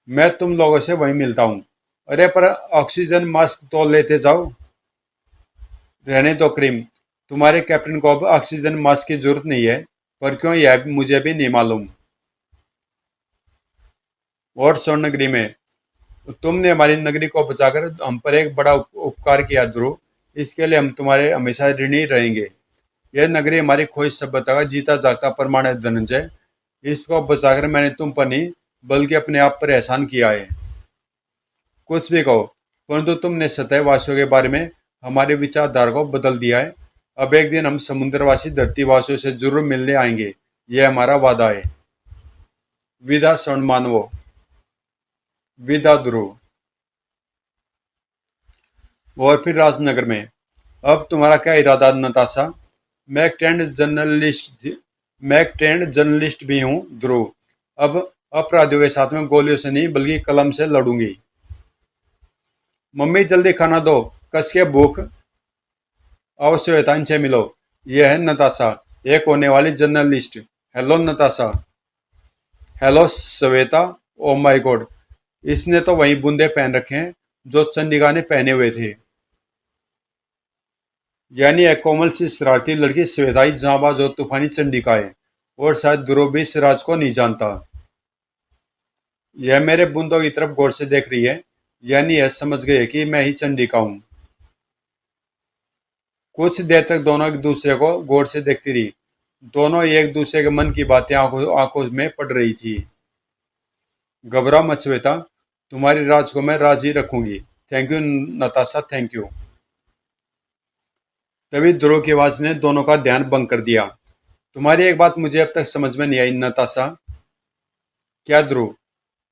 मैं तुम लोगों से वहीं मिलता हूँ। अरे पर ऑक्सीजन मास्क तो लेते जाओ। रहने दो क्रीम, तुम्हारे कैप्टन को अब ऑक्सीजन मास्क की जरूरत नहीं है, पर क्यों यह मुझे भी नहीं मालूम। और स्वर्णनगरी में तुमने हमारी नगरी को बचाकर हम पर एक बड़ा उपकार किया ध्रुव, इसके लिए हम तुम्हारे हमेशा ऋणी रहेंगे। यह नगरी हमारी खोई सभ्यता का जीता जागता प्रमाण है धनंजय। इसको बचाकर मैंने तुम पर नहीं बल्कि अपने आप पर एहसान किया है। कुछ भी कहो, परंतु तुमने सतहवासियों के बारे में हमारे विचारधारा को बदल दिया है। अब एक दिन हम समुद्रवासी धरतीवासियों से जरूर मिलने आएंगे, यह हमारा वादा है। विदा स्वर्ण मानवो, विदा ध्रुव। और फिर राजनगर में, अब तुम्हारा क्या इरादा नताशा? मैं एक ट्रेंड जर्नलिस्ट भी हूँ ध्रुव। अब अपराधियों के साथ में गोलियों से नहीं बल्कि कलम से लड़ूंगी। मम्मी जल्दी खाना दो, कस के भूख। आओ श्वेता, इनसे मिलो। यह है नताशा, एक होने वाली journalist. Hello Natasha. Hello Shweta. Oh my God, इसने तो वही बूंदे पहन रखे हैं जो चंडिका ने पहने हुए थे। यानी एक कोमल सी शरारती लड़की श्वेता ही जांबाज और तूफानी चंडिका है, और शायद ध्रुव भी इस राज को नहीं जानता। यह मेरे बूंदों की तरफ गौर से देख रही है, यानी यह समझ गई है कि मैं ही चंडिका हूँ। कुछ देर तक दोनों एक दूसरे को गौर से देखती रही। दोनों एक दूसरे के मन की बातें आंखों आंखों में पड़ रही थी। घबराओ मत श्वेता, तुम्हारी राज को मैं राज ही रखूंगी। Thank you Natasha, thank you. तभी ध्रुव की आवाज ने दोनों का ध्यान भंग कर दिया। तुम्हारी एक बात मुझे अब तक समझ में नहीं आई नताशा। क्या ध्रुव?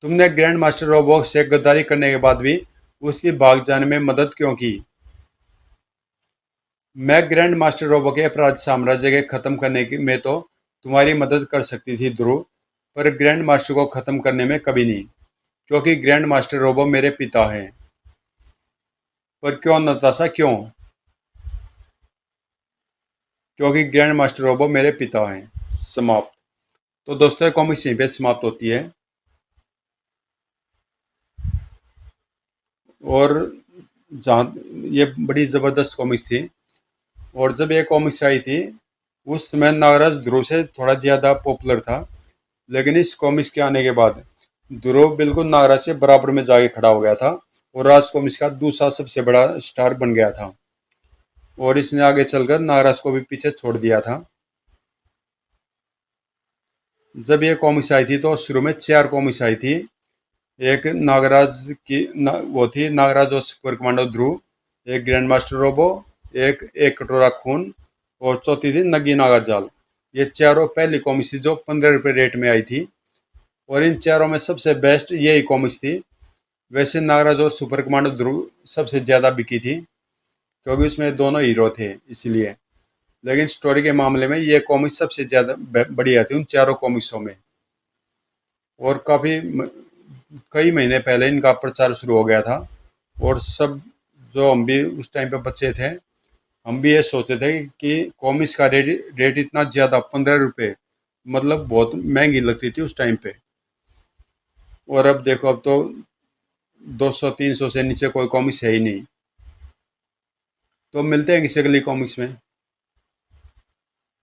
तुमने ग्रैंड मास्टर रोबोट से गद्दारी करने के बाद भी उसकी भाग जाने में मदद क्यों की? मैं ग्रैंड मास्टर रोबो के अपराध साम्राज्य के खत्म करने में तो तुम्हारी मदद कर सकती थी ध्रुव, पर ग्रैंड मास्टर को खत्म करने में कभी नहीं, क्योंकि ग्रैंड मास्टर रोबो मेरे पिता हैं। पर क्यों नताशा, क्यों? क्योंकि ग्रैंड मास्टर रोबो मेरे पिता हैं। समाप्त। तो दोस्तों, ये कॉमिक्स यहीं पे समाप्त होती है। और जहाँ ये बड़ी ज़बरदस्त कॉमिक्स थी, और जब ये कॉमिक्स आई थी उस समय नागराज ध्रुव से थोड़ा ज़्यादा पॉपुलर था, लेकिन इस कॉमिक्स के आने के बाद ध्रुव बिल्कुल नागराज से बराबर में जाके खड़ा हो गया था, और राज कॉमिक्स का दूसरा सबसे बड़ा स्टार बन गया था, और इसने आगे चलकर नागराज को भी पीछे छोड़ दिया था। जब ये कॉमिक्स आई थी तो शुरू में 4 कॉमिक्स आई थी। एक नागराज की वो थी नागराज और सुपर कमांडो ध्रुव, एक ग्रैंड मास्टर रोबो, एक एक कटोरा खून, और चौथी थी नगी नागा जाल। ये चारों पहली कॉमिक्स थी जो 15 रुपये रेट में आई थी, और इन चारों में सबसे बेस्ट यही कॉमिक्स थी। वैसे नागराज और सुपर कमांडो ध्रुव सबसे ज़्यादा बिकी थी, क्योंकि उसमें दोनों हीरो थे इसलिए। लेकिन स्टोरी के मामले में ये कॉमिक्स सबसे ज़्यादा बढ़िया थी उन चारों कॉमिक्सों में। और काफ़ी कई महीने पहले इनका प्रचार शुरू हो गया था, और सब जो हम भी उस टाइम पे बच्चे थे, हम भी ये सोचते थे कि कॉमिक्स का रेट इतना ज़्यादा 15 रुपये, मतलब बहुत महंगी लगती थी उस टाइम पे। और अब देखो, अब तो 200-300 से नीचे कोई कॉमिक्स है ही नहीं। तो मिलते हैं किसी अगली कॉमिक्स में।